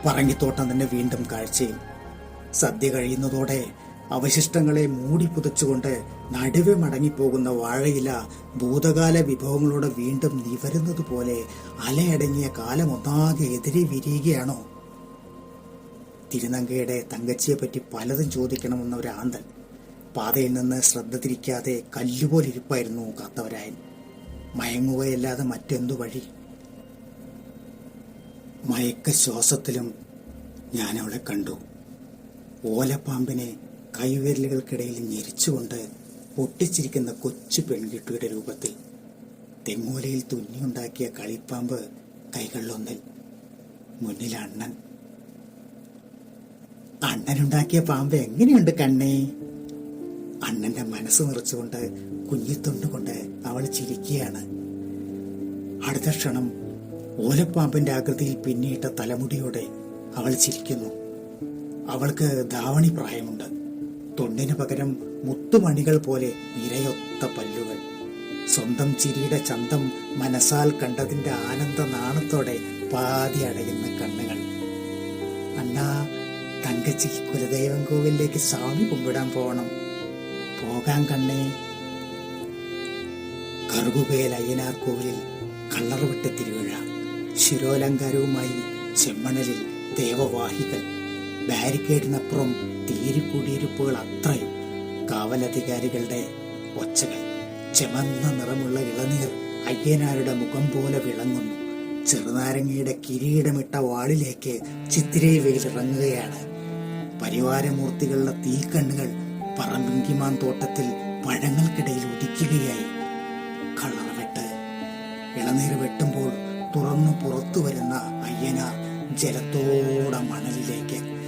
പറങ്കിത്തോട്ടം തന്നെ വീണ്ടും കാഴ്ചയിൽ. സദ്യ കഴിയുന്നതോടെ അവശിഷ്ടങ്ങളെ മൂടി പുതച്ചുകൊണ്ട് നടുവെ മടങ്ങിപ്പോകുന്ന വാഴയില ഭൂതകാല വിഭവങ്ങളോട് വീണ്ടും നിവരുന്നത് പോലെ അലയടങ്ങിയ കാലമൊന്നാകെ എതിരെ വിരിയുകയാണോ? തിരുനങ്കയുടെ തങ്കച്ചിയെപ്പറ്റി പലതും ചോദിക്കണമെന്ന ഒരു ആന്തൽ. പാതയിൽ നിന്ന് ശ്രദ്ധ തിരിക്കാതെ കല്ലുപോലിരിപ്പായിരുന്നു കാത്തവരായൻ. മയങ്ങുകയല്ലാതെ മറ്റെന്തു വഴി? മയക്ക ശ്വാസത്തിലും ഞാൻ അവളെ കണ്ടു. ഓലപ്പാമ്പിനെ കൈവിരലുകൾക്കിടയിൽ ഞെരിച്ചുകൊണ്ട് പൊട്ടിച്ചിരിക്കുന്ന കൊച്ചു പെൺകുട്ടിയുടെ രൂപത്തിൽ. തെങ്ങോലയിൽ തുന്നിയുണ്ടാക്കിയ കളിപ്പാമ്പ് കൈകളിലൊന്നിൽ. മുന്നിൽ അണ്ണൻ. അണ്ണനുണ്ടാക്കിയ പാമ്പ് എങ്ങനെയുണ്ട് കണ്ണേ? അണ്ണന്റെ മനസ്സ് നിറച്ചുകൊണ്ട് കുഞ്ഞിത്തൊണ്ടുകൊണ്ട് അവൾ ചിരിക്കുകയാണ്. അടുത്ത ക്ഷണം ഓലപ്പാമ്പിന്റെ ആകൃതിയിൽ പിന്നിയിട്ട തലമുടിയോടെ അവൾ ചിരിക്കുന്നു. അവൾക്ക് ധാവണി പ്രായമുണ്ട്. തൊണ്ടിന് പകരം മുത്തുമണികൾ പോലെ നിരയൊത്ത പല്ലുകൾ. സ്വന്തം ചിരിയുടെ ചന്തം മനസ്സാൽ കണ്ടതിന്റെ ആനന്ദ നാണത്തോടെ പാതി അടയുന്ന കണ്ണുകൾ. അണ്ണാ, തങ്കച്ചിക്ക് കുലദൈവം കോവിലേക്ക് സ്വാമി കുമ്പിടാൻ പോകണം. പോകാൻ കണ്ണേ. കറുകുകയിൽ അയ്യനാർ കോവിലിൽ കള്ളറുവിട്ട് തിരുവിഴ. ശിരോലങ്കാരവുമായി ചെമ്മണലിൽ ദേവവാഹികൾ. ബാരിക്കേഡിനപ്പുറം തീരിക്കുടിയിരിപ്പുകൾ അത്രയും. കാവലധികാരികളുടെ ഒച്ചകൾ. ചെമന്ന നിറമുള്ള ഇളനീർ അയ്യനാരുടെ മുഖം പോലെ വിളങ്ങുന്നു. ചെറുനാരങ്ങയുടെ കിരീടമിട്ട വാളിലേക്ക് ചിത്തിരൈ വെയിലിറങ്ങുകയാണ്. പരിവാരമൂർത്തികളുടെ തീക്കണ്ണുകൾ പറമ്പിങ്കിമാൻ തോട്ടത്തിൽ പഴങ്ങൾക്കിടയിൽ ഉദിക്കുകയായി. കളറവെട്ട്. ഇളനീർ വെട്ടുമ്പോൾ തുറന്നു പുറത്തു വരുന്ന അയ്യനാർ ജലത്തോടെ മണലിലേക്ക്.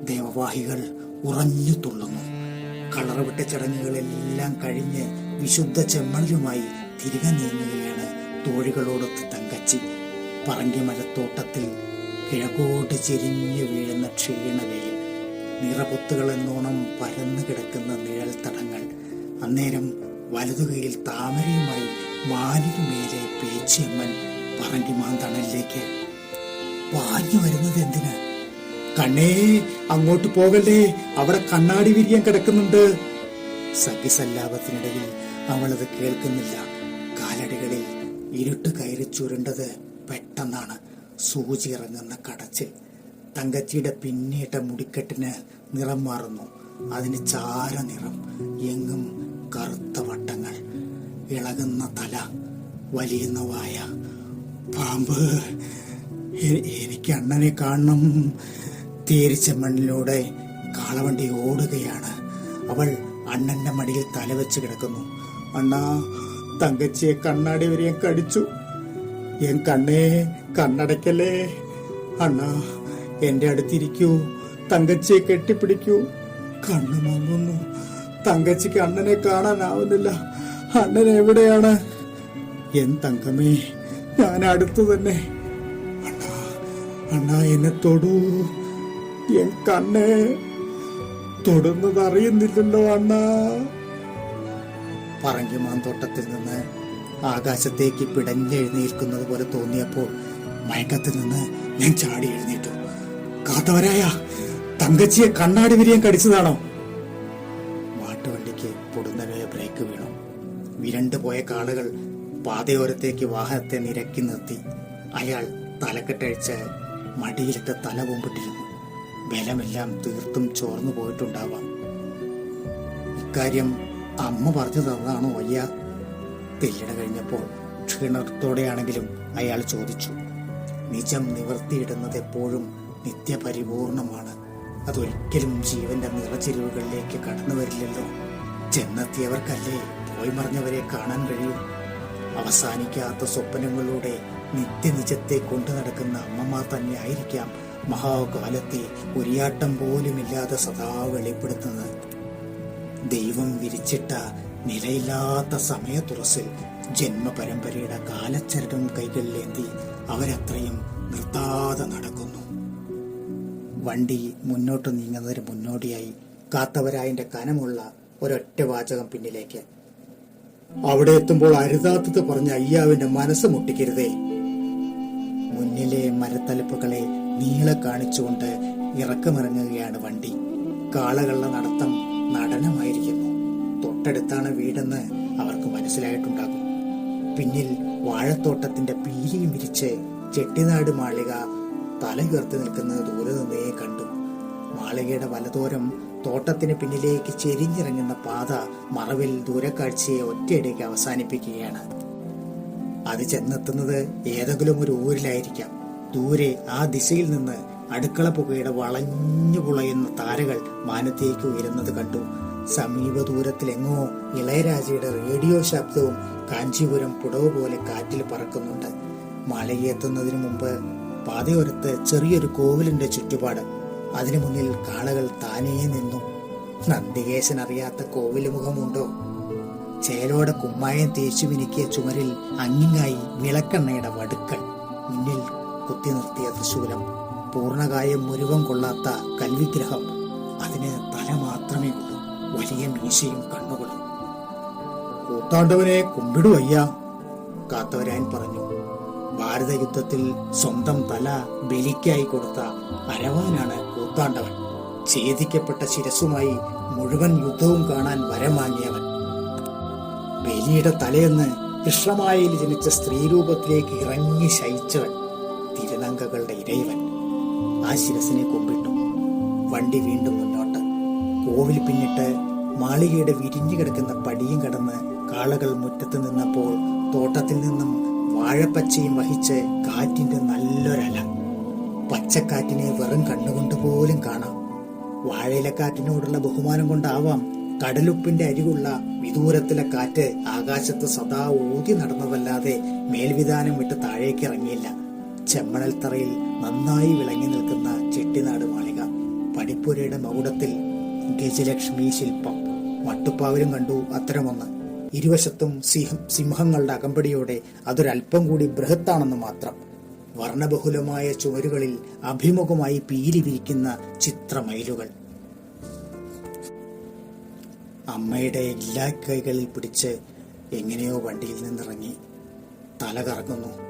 ദേവവാഹികൾ ഉറഞ്ഞു തുള്ളുന്നു. കളറവിട്ട ചടങ്ങുകളെല്ലാം കഴിഞ്ഞ് വിശുദ്ധ ചെമ്മണലുമായി തിരികെ നീങ്ങുകയാണ് തോഴികളോടൊത്ത് തങ്കച്ചി. പറങ്കിമലത്തോട്ടത്തിൽ കിഴക്കോട്ട് ചെരിഞ്ഞു വീഴുന്ന ക്ഷീണവെയിൽ. നിറപൊത്തുകളെന്നോണം പരന്നു കിടക്കുന്ന നിഴൽ തടങ്ങൾ. അന്നേരം വലതുകൈയിൽ താമരയുമായി മാനിനുമേലെ പേച്ചിയമ്മൻ പറങ്കിമാൻ തണലിലേക്ക് പാഞ്ഞു വരുന്നത് എന്തിന്? കണ്ണേ, അങ്ങോട്ട് പോകല്ലേ, അവിടെ കണ്ണാടി വിരിയാൻ കിടക്കുന്നുണ്ട്. സഖിസല്ലാപത്തിനിടയിൽ അവളത് കേൾക്കുന്നില്ല. കാലടികളിൽ ഇരുട്ട് കയറി ചുരുണ്ടത് പെട്ടെന്നാണ്. സൂചി ഇറങ്ങുന്ന കടച്ചിൽ. തങ്കച്ചിയുടെ പിന്നീട്ട മുടിക്കെട്ടിന് നിറം മാറുന്നു. അതിന് ചാര നിറം. എങ്ങും കറുത്ത വട്ടങ്ങൾ. ഇളകുന്ന തല, വലിയുന്ന വായ. പാമ്പ്. എനിക്ക് അണ്ണനെ കാണണം. തേരിച്ചെമ്മണ്ണിലൂടെ കാളവണ്ടി ഓടുകയാണ്. അവൾ അണ്ണന്റെ മടിയിൽ തലവെച്ച് കിടക്കുന്നു. അണ്ണാ, തങ്കച്ചിയെ കണ്ണാടി വരെ കടിച്ചു. എൻ കണ്ണേ, കണ്ണടയ്ക്കല്ലേ. അണ്ണാ, എന്റെ അടുത്തിരിക്കൂ. തങ്കച്ചിയെ കെട്ടിപ്പിടിക്കൂ. കണ്ണു മങ്ങുന്നു. തങ്കച്ചിക്ക് അണ്ണനെ കാണാനാവുന്നില്ല. അണ്ണൻ എവിടെയാണ്? എൻ തങ്കമേ, ഞാൻ അടുത്തു തന്നെ. അണ്ണാ, അണ്ണാ, എന്നെ തൊടൂ. എൻ കണ്ണേ, തൊടുന്നത് അറിയുന്നില്ലല്ലോ അണ്ണാ. പറങ്കിമാൻ തോട്ടത്തിൽ നിന്ന് ആകാശത്തേക്ക് പിടഞ്ഞെഴുന്നേൽക്കുന്നത് പോലെ തോന്നിയപ്പോൾ മയക്കത്തിൽ നിന്ന് ഞാൻ ചാടി എഴുന്നേറ്റു. കാത്തവരായ, തങ്കച്ചിയെ കണ്ണാടി വിരിയാൻ കടിച്ചതാണോ? മാട്ടുവണ്ടിക്ക് പൊടുന്നനെ ബ്രേക്ക് വീണു. വിരണ്ടുപോയ കാളുകൾ പാതയോരത്തേക്ക് വാഹനത്തെ നിരക്കി നിർത്തി. അയാൾ തലക്കെട്ടഴിച്ച് മടിയിലിട്ട് തല കൊമ്പിട്ടിരുന്നു. ബലമെല്ലാം തീർത്തും ചോർന്നു പോയിട്ടുണ്ടാവാം. ഇക്കാര്യം അമ്മ പറഞ്ഞു തന്നതാണോ അയ്യ? തെല്ലിട കഴിഞ്ഞപ്പോൾ ക്ഷീണത്തോടെയാണെങ്കിലും അയാൾ ചോദിച്ചു. നിജം നിവർത്തിയിടുന്നത് എപ്പോഴും നിത്യപരിപൂർണമാണ്. അതൊരിക്കലും ജീവന്റെ നിറചെരിവുകളിലേക്ക് കടന്നു വരില്ലല്ലോ. ചെന്നെത്തിയവർക്കല്ലേ പോയി മറിഞ്ഞവരെ കാണാൻ കഴിയൂ. അവസാനിക്കാത്ത സ്വപ്നങ്ങളിലൂടെ നിത്യനിജത്തെ കൊണ്ടു നടക്കുന്ന അമ്മമാർ തന്നെ ആയിരിക്കാം മഹാകാലത്തെ ഉരിയാട്ടം പോലുമില്ലാതെ സദാ വെളിപ്പെടുത്തുന്നത്. ദൈവം വിരിച്ചിട്ട നിലയില്ലാത്ത സമയത്തുറസിൽ ജന്മപരമ്പരയുടെ കാലച്ചരടും കൈകളിലേന്തി അവരത്രയും നിർത്താതെ നടക്കുന്നു. വണ്ടി മുന്നോട്ട് നീങ്ങുന്നതിന് മുന്നോടിയായി കാത്തവരായന്റെ കനമുള്ള ഒരൊറ്റ വാചകം പിന്നിലേക്ക്. അവിടെ എത്തുമ്പോൾ അരുതാത്തത് പറഞ്ഞ അയ്യാവിന്റെ മനസ്സ് മുട്ടിക്കരുതേ. മുന്നിലെ മരത്തലപ്പുകളെ നീളെ കാണിച്ചുകൊണ്ട് ഇറക്കമിറങ്ങുകയാണ് വണ്ടി. കാളകളുടെ നടത്തം നടനമായിരിക്കുന്നു. തൊട്ടടുത്താണ് വീടെന്ന് അവർക്ക് മനസ്സിലായിട്ടുണ്ടാകും. പിന്നിൽ വാഴത്തോട്ടത്തിന്റെ പീലിയും വിരിച്ച് ചെട്ടിനാട് മാളിക തലയുയർത്തി നിൽക്കുന്നത് ദൂരെ നിന്നേ കണ്ടു. മാളികയുടെ വലതോരം തോട്ടത്തിന് പിന്നിലേക്ക് ചെരിഞ്ഞിറങ്ങുന്ന പാത മറവിൽ ദൂരക്കാഴ്ചയെ ഒറ്റയടിക്ക് അവസാനിപ്പിക്കുകയാണ്. അത് ചെന്നെത്തുന്നത് ഏതെങ്കിലും ഒരു ഊരിലായിരിക്കാം. ദൂരെ ആ ദിശയിൽ നിന്ന് അടുക്കള പുകയുടെ വളഞ്ഞു പുളയുന്ന താരകൾ മാനത്തേക്ക് ഉയരുന്നത് കണ്ടു. സമീപ ദൂരത്തിലെങ്ങോ ഇളയരാജയുടെ റേഡിയോ ശബ്ദവും കാഞ്ചീപുരം പുടവ് പോലെ കാറ്റിൽ പറക്കുന്നുണ്ട്. മാളികയെത്തുന്നതിനു മുമ്പ് പാതയോരത്ത് ചെറിയൊരു കോവിലിന്റെ ചുറ്റുപാട്. അതിനു മുന്നിൽ കാളകൾ താനേ നിന്നു. നന്ദികേശൻ അറിയാത്ത കോവില് മുഖമുണ്ടോ? ചേലോടെ കുമ്മായം തേച്ചു മിനുക്കിയ ചുമരിൽ അങ്ങിങ്ങായി വിളക്കെണ്ണയുടെ വടുക്കൾ. മുന്നിൽ കുത്തി നിർത്തിയ തൃശൂലം. പൂർണ്ണകായം മുരുവം കൊള്ളാത്ത കൽവിഗ്രഹം. അതിന് തല മാത്രമേ ഉള്ളൂ, വലിയ മീശയും കണ്ണുകളും. കൂത്താണ്ടവനെ കുമ്പിടു അയ്യാ, കാത്തവരാൻ പറഞ്ഞു. ഭാരത യുദ്ധത്തിൽ സ്വന്തം തല ബലിക്കായി കൊടുത്ത അരവാനാണ് കൂത്താണ്ടവൻ. ഛേദിക്കപ്പെട്ട ശിരസുമായി മുഴുവൻ യുദ്ധവും കാണാൻ വരം വാങ്ങിയവൻ. ബലിയുടെ തലയെന്ന് കൃഷ്ണമായയിൽ ജനിച്ച സ്ത്രീരൂപത്തിലേക്ക് ഇറങ്ങി ശയിച്ചവൻ. തിരുനങ്കകളുടെ ഇരയവൻ. ആ ശിരസിനെ കുമ്പിട്ടു. വണ്ടി വീണ്ടും മുന്നോട്ട്. കോവിൽ പിന്നിട്ട് മാളികയുടെ വിരിഞ്ഞു കിടക്കുന്ന പടിയും കടന്ന് കാളകൾ മുറ്റത്ത് നിന്നപ്പോൾ തോട്ടത്തിൽ നിന്നും വാഴപ്പച്ചയും വഹിച്ച് കാറ്റിന്റെ നല്ലൊരല. പച്ചക്കാറ്റിനെ വെറും കണ്ണുകൊണ്ട് പോലും കാണാം. വാഴയിലക്കാറ്റിനോടുള്ള ബഹുമാനം കൊണ്ടാവാം കടലുപ്പിന്റെ അരികുള്ള വിദൂരത്തിലെ കാറ്റ് ആകാശത്ത് സദാ ഊതി നടന്നതല്ലാതെ മേൽവിധാനം വിട്ട് താഴേക്ക് ഇറങ്ങിയില്ല. ചെമ്മണൽ തറയിൽ നന്നായി വിളങ്ങി നിൽക്കുന്ന ചെട്ടിനാട് മാളിക. പടിപ്പുരയുടെ മകുടത്തിൽ ഗജലക്ഷ്മി ശില്പം. മട്ടുപ്പാവിലും കണ്ടു അത്തരമൊന്ന്. ഇരുവശത്തും സിംഹങ്ങളുടെ അകമ്പടിയോടെ അതൊരൽപ്പം കൂടി ബൃഹത്താണെന്ന് മാത്രം. വർണ്ണബഹുലമായ ചുവരുകളിൽ അഭിമുഖമായി പീലി വിരിക്കുന്ന ചിത്രമയിലുകൾ. അമ്മയുടെ എല്ലാ കൈകളിൽ പിടിച്ച് എങ്ങനെയോ വണ്ടിയിൽ നിന്നിറങ്ങി. തല കറങ്ങുന്നു.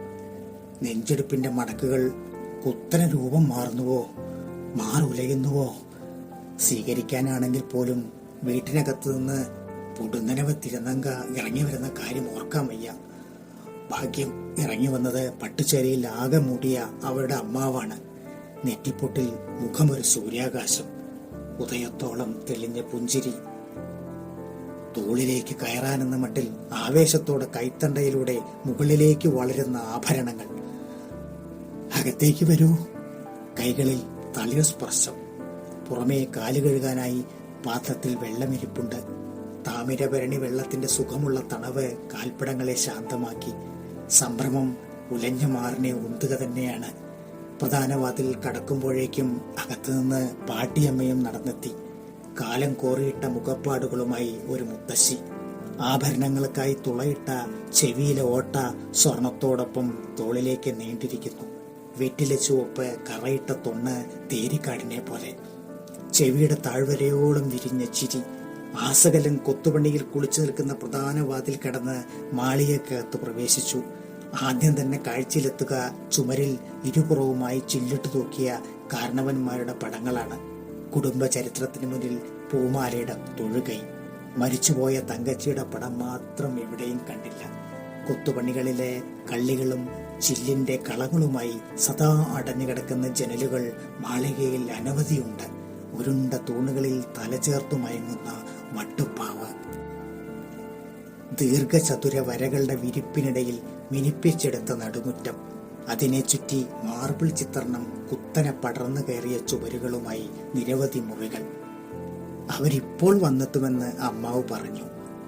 നെഞ്ചെടുപ്പിന്റെ മടക്കുകൾ കുത്തന രൂപം മാറുന്നുവോ, മാറുലയുന്നുവോ? സ്വീകരിക്കാനാണെങ്കിൽ പോലും വീട്ടിനകത്ത് നിന്ന് പൊടുന്നനവ് തിരുനങ്ക ഇറങ്ങി വരുന്ന കാര്യം ഓർക്കാൻ വയ്യ. ഭാഗ്യം ഇറങ്ങി വന്നത് പട്ടുചേരയിൽ ആകെ മൂടിയ അവരുടെ അമ്മാവാണ്. നെറ്റിപ്പൊട്ടിൽ മുഖമൊരു സൂര്യാകാശം. ഉദയത്തോളം തെളിഞ്ഞ പുഞ്ചിരി. തോളിലേക്ക് കയറാനെന്ന മട്ടിൽ ആവേശത്തോടെ കൈത്തണ്ടയിലൂടെ മുകളിലേക്ക് വളരുന്ന ആഭരണങ്ങൾ. അകത്തേക്ക് വരൂ. കൈകളിൽ തളിർ സ്പർശം. പുറമേ കാല് കഴുകാനായി പാത്രത്തിൽ വെള്ളമിരിപ്പുണ്ട്. താമിരഭരണി വെള്ളത്തിന്റെ സുഖമുള്ള തണവ് കാൽപ്പടങ്ങളെ ശാന്തമാക്കി. സംഭ്രമം ഉലഞ്ഞ മാറിനെ ഉന്തുക തന്നെയാണ്. പ്രധാന വാതിൽ കടക്കുമ്പോഴേക്കും അകത്തുനിന്ന് പാട്ടിയമ്മയും നടന്നെത്തി. കാലം കോറിയിട്ട മുഖപ്പാടുകളുമായി ഒരു മുത്തശ്ശി. ആഭരണങ്ങൾക്കായി തുളയിട്ട ചെവിയിലെ ഓട്ട സ്വർണത്തോടൊപ്പം തോളിലേക്ക് നീണ്ടിരിക്കുന്നു. വെറ്റിലെ ചുവപ്പ് കറയിട്ട തൊണ്ണ് തേരിക്കാടിനെ പോലെ. ചെവിയുടെ താഴ്വരയോളം വിരിഞ്ഞ ചിരി. ആസകലൻ കൊത്തുപണിയിൽ കുളിച്ചു നിൽക്കുന്ന പ്രധാന വാതിൽ കടന്ന് മാളികക്കകത്ത് പ്രവേശിച്ചു. ആദ്യം തന്നെ കാഴ്ചയിലെത്തുക ചുമരിൽ ഇരുപുറവുമായി ചില്ലിട്ടു തൂക്കിയ കാരണവന്മാരുടെ പടങ്ങളാണ്. കുടുംബ ചരിത്രത്തിന് മുന്നിൽ പൂമാലയുടെ തൊഴുകൈ. മരിച്ചുപോയ തങ്കച്ചിയുടെ പടം മാത്രം എവിടെയും കണ്ടില്ല. കൊത്തുപണികളിലെ കള്ളികളും ചില്ലിന്റെ കളങ്ങളുമായി സദാ അടഞ്ഞുകിടക്കുന്ന ജനലുകൾ മാളികയിൽ അനവധിയുണ്ട്. ഉരുണ്ട തൂണുകളിൽ തലചേർത്തു മയങ്ങുന്ന മട്ടുപ്പാവ്. ദീർഘചതുര വരകളുടെ വിരിപ്പിനിടയിൽ മിനിപ്പിച്ചെടുത്ത നടുമുറ്റം. അതിനെ ചുറ്റി മാർബിൾ ചിത്രണം കുത്തനെ പടർന്നു കയറിയ ചുവരുകളുമായി നിരവധി മുറികൾ. അവരിപ്പോൾ വന്നെത്തുമെന്ന് അമ്മാവ് പറഞ്ഞു.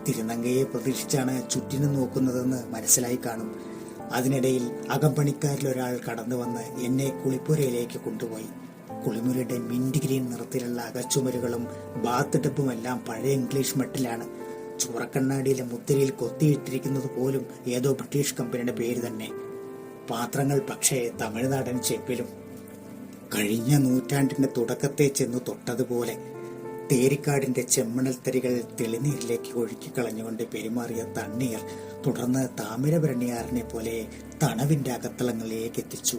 തിരുനങ്കയെ പ്രതീക്ഷിച്ചാണ് ചുറ്റിനും നോക്കുന്നതെന്ന് മനസ്സിലായി കാണും. അതിനിടയിൽ അകമ്പണിക്കാരിലൊരാൾ കടന്നു വന്ന് എന്നെ കുളിപ്പുരയിലേക്ക് കൊണ്ടുപോയി. കുളിമുറിയുടെ മിന്റ് ഗ്രീൻ നിറത്തിലുള്ള അകച്ചുമരുകളും ബാത്ത് ടബുമെല്ലാം പഴയ ഇംഗ്ലീഷ് മട്ടിലാണ്. ചുവറക്കണ്ണാടിയിലെ മുദ്രയിൽ കൊത്തിയിട്ടിരിക്കുന്നത് പോലും ഏതോ ബ്രിട്ടീഷ് കമ്പനിയുടെ പേര് തന്നെ. പാത്രങ്ങൾ പക്ഷേ തമിഴ്നാടൻ ചെപ്പിലും. കഴിഞ്ഞ നൂറ്റാണ്ടിന്റെ തുടക്കത്തെ ചെന്ന് തൊട്ടതുപോലെ തേരിക്കാടിന്റെ ചെമ്മണൽത്തരികൾ തെളിനീരിലേക്ക് ഒഴുക്കിക്കളഞ്ഞുകൊണ്ട് പെരുമാറിയ തണ്ണീർ തുടർന്ന് താമിരഭരണിയാറിനെ പോലെ തണവിന്റെ അകത്തളങ്ങളിലേക്ക് എത്തിച്ചു.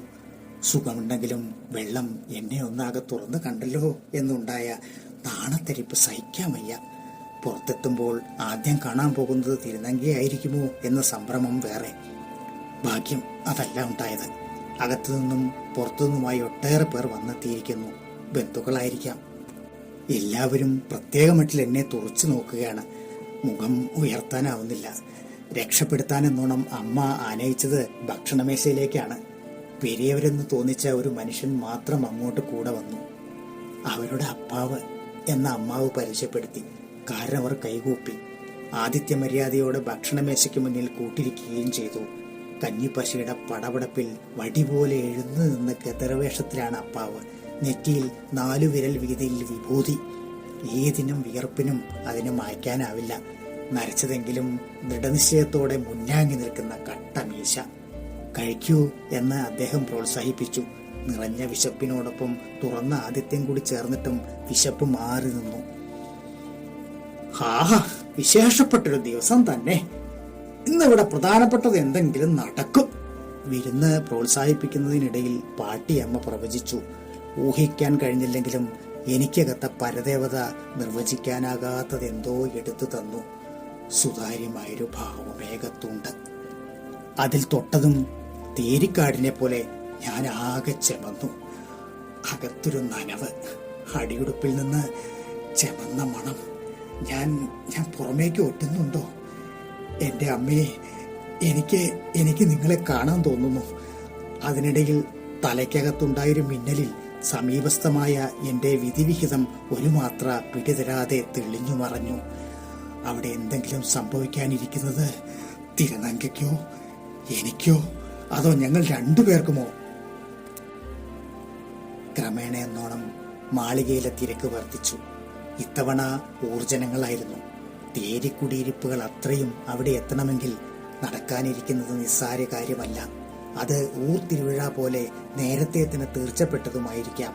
സുഖമുണ്ടെങ്കിലും വെള്ളം എന്നെ ഒന്നാകെ തുറന്നു കണ്ടല്ലോ എന്നുണ്ടായ നാണത്തരിപ്പ് സഹിക്കാൻ വയ്യ. പുറത്തെത്തുമ്പോൾ ആദ്യം കാണാൻ പോകുന്നത് തിരുനങ്കയായിരിക്കുമോ എന്ന സംഭ്രമം വേറെ. ഭാഗ്യം അതല്ല ഉണ്ടായത്. അകത്തുനിന്നും പുറത്തുനിന്നുമായി ഒട്ടേറെ പേർ വന്നെത്തിയിരിക്കുന്നു. ബന്ധുക്കളായിരിക്കാം. എല്ലാവരും പ്രത്യേക മട്ടിൽ എന്നെ തുറച്ചു നോക്കുകയാണ്. മുഖം ഉയർത്താനാവുന്നില്ല. രക്ഷപ്പെടുത്താനെന്നോണം അമ്മ ആനയിച്ചത് ഭക്ഷണമേശയിലേക്കാണ്. പെരിയവരെന്ന് തോന്നിച്ച ഒരു മനുഷ്യൻ മാത്രം അങ്ങോട്ട് കൂടെ വന്നു. അവരുടെ അപ്പാവ് എന്ന അമ്മാവ് പരിചയപ്പെടുത്തി. കാരണം അവർ കൈകൂപ്പി. ആദിത്യ മര്യാദയോടെ ഭക്ഷണമേശയ്ക്ക് മുന്നിൽ കൂട്ടിരിക്കുകയും ചെയ്തു. കഞ്ഞിപ്പശിയുടെ പടപടപ്പിൽ വടിപോലെ എഴുന്നു നിന്ന ഗദർവേഷത്തിലാണ് അപ്പാവ്. നെറ്റിയിൽ 4 വിരൽ വീതിയിൽ വിഭൂതി. ഏതിനും വിയർപ്പിനും അതിന് മായ്ക്കാനാവില്ല. നരച്ചതെങ്കിലും ദൃഢനിശ്ചയത്തോടെ മുന്നാങ്ങി നിൽക്കുന്ന കട്ടമീശ. കഴിക്കൂ എന്ന് അദ്ദേഹം പ്രോത്സാഹിപ്പിച്ചു. നിറഞ്ഞ വിശപ്പിനോടൊപ്പം തുറന്ന ആദിത്യം കൂടി ചേർന്നിട്ടും വിശപ്പ് മാറി നിന്നു. വിശേഷപ്പെട്ടൊരു ദിവസം തന്നെ. ഇന്നിവിടെ പ്രധാനപ്പെട്ടത് എന്തെങ്കിലും നടക്കും. വിരുന്ന് പ്രോത്സാഹിപ്പിക്കുന്നതിനിടയിൽ പാട്ടിയമ്മ പ്രവചിച്ചു. ഊഹിക്കാൻ കഴിഞ്ഞില്ലെങ്കിലും എനിക്കകത്ത പരദേവത നിർവചിക്കാനാകാത്തതെന്തോ എടുത്തു തന്നു. സുതാര്യമായൊരു ഭാവമേകത്തുണ്ട്. അതിൽ തൊട്ടതും തേരിക്കാടിനെ പോലെ ഞാൻ ആകെ ചെമന്നു. അകത്തൊരു നനവ്, അടിയുടുപ്പിൽ നിന്ന് ചെമന്ന മണം. ഞാൻ പുറമേക്ക് ഒട്ടുന്നുണ്ടോ? എൻ്റെ അമ്മയെ, എനിക്ക് നിങ്ങളെ കാണാൻ തോന്നുന്നു. അതിനിടയിൽ തലയ്ക്കകത്തുണ്ടായൊരു മിന്നലിൽ സമീപസ്ഥമായ എൻ്റെ വിധിവിഹിതം ഒരു മാത്ര പിടിതരാതെ തെളിഞ്ഞു മറഞ്ഞു. അവിടെ എന്തെങ്കിലും സംഭവിക്കാനിരിക്കുന്നത് തിരുനങ്കയ്ക്കോ എനിക്കോ അതോ ഞങ്ങൾ രണ്ടുപേർക്കുമോ? ക്രമേണ എന്നോണം മാളികയിലെ തിരക്ക് വർദ്ധിച്ചു. ഇത്തവണ ഊർജനങ്ങളായിരുന്നു. തേരിക്കുടിയിരിപ്പുകൾ അത്രയും അവിടെ എത്തണമെങ്കിൽ നടക്കാനിരിക്കുന്നത് നിസ്സാര കാര്യമല്ല. അത് തിരുവിഴ പോലെ നേരത്തെ തന്നെ തീർച്ചപ്പെട്ടതുമായിരിക്കാം.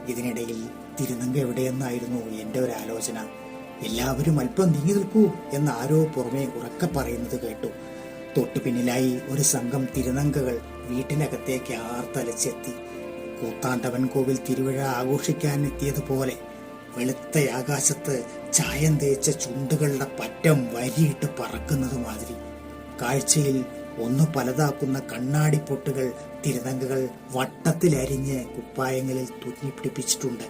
ഇതിനിടയിൽ തിരുനങ്ക എവിടെയെന്നായിരുന്നു എൻ്റെ ഒരു ആലോചന. എല്ലാവരും അല്പം നീങ്ങി നിൽക്കൂ എന്ന് ആരോ പുറമെ ഉറക്കെ പറയുന്നത് കേട്ടു. തൊട്ടു പിന്നിലായി ഒരു സംഘം തിരുനങ്കകൾ വീട്ടിനകത്തേക്ക് ആർത്തലച്ചെത്തി. കൂത്താണ്ടവൻ കോവിൽ തിരുവിഴ ആഘോഷിക്കാൻ എത്തിയതുപോലെ വെളുത്ത ആകാശത്ത് ചായം തേച്ച ചുണ്ടുകളുടെ പറ്റം വരിയിട്ട് പറക്കുന്നത് മാതിരി. കാഴ്ചയിൽ ഒന്ന് പലതാക്കുന്ന കണ്ണാടി പൊട്ടുകൾ തിരുനങ്കകൾ വട്ടത്തിലരിഞ്ഞ് കുപ്പായങ്ങളിൽ തുന്നിപ്പിടിപ്പിച്ചിട്ടുണ്ട്.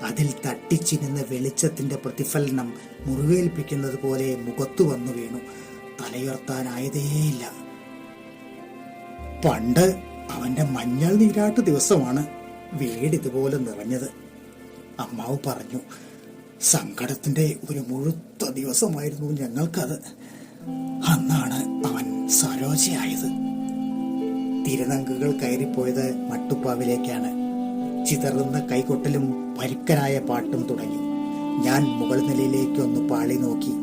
അതിൽ തട്ടിച്ചിരുന്ന വെളിച്ചത്തിന്റെ പ്രതിഫലനം മുറിവേൽപ്പിക്കുന്നത് പോലെ മുഖത്തു വന്നു വീണു. തലയുയർത്താനായതേയില്ല. പണ്ട് അവന്റെ മഞ്ഞൾ നീരാട്ട് ദിവസമാണ് വീടിതുപോലെ നിറഞ്ഞത്. അമ്മാവ് പറഞ്ഞു. സങ്കടത്തിന്റെ ഒരു മുഴുത്ത ദിവസമായിരുന്നു ഞങ്ങൾക്കത്. അന്നാണ് അവൻ സരോജയായത്. തിരുനങ്കുകൾ കയറിപ്പോയത് മട്ടുപ്പാവിലേക്കാണ്. ചിതറുന്ന കൈകൊട്ടലും പരുക്കനായ പാട്ടും തുടങ്ങി. ഞാൻ മുകൾ നിലയിലേക്ക് ഒന്ന് പാളി നോക്കി.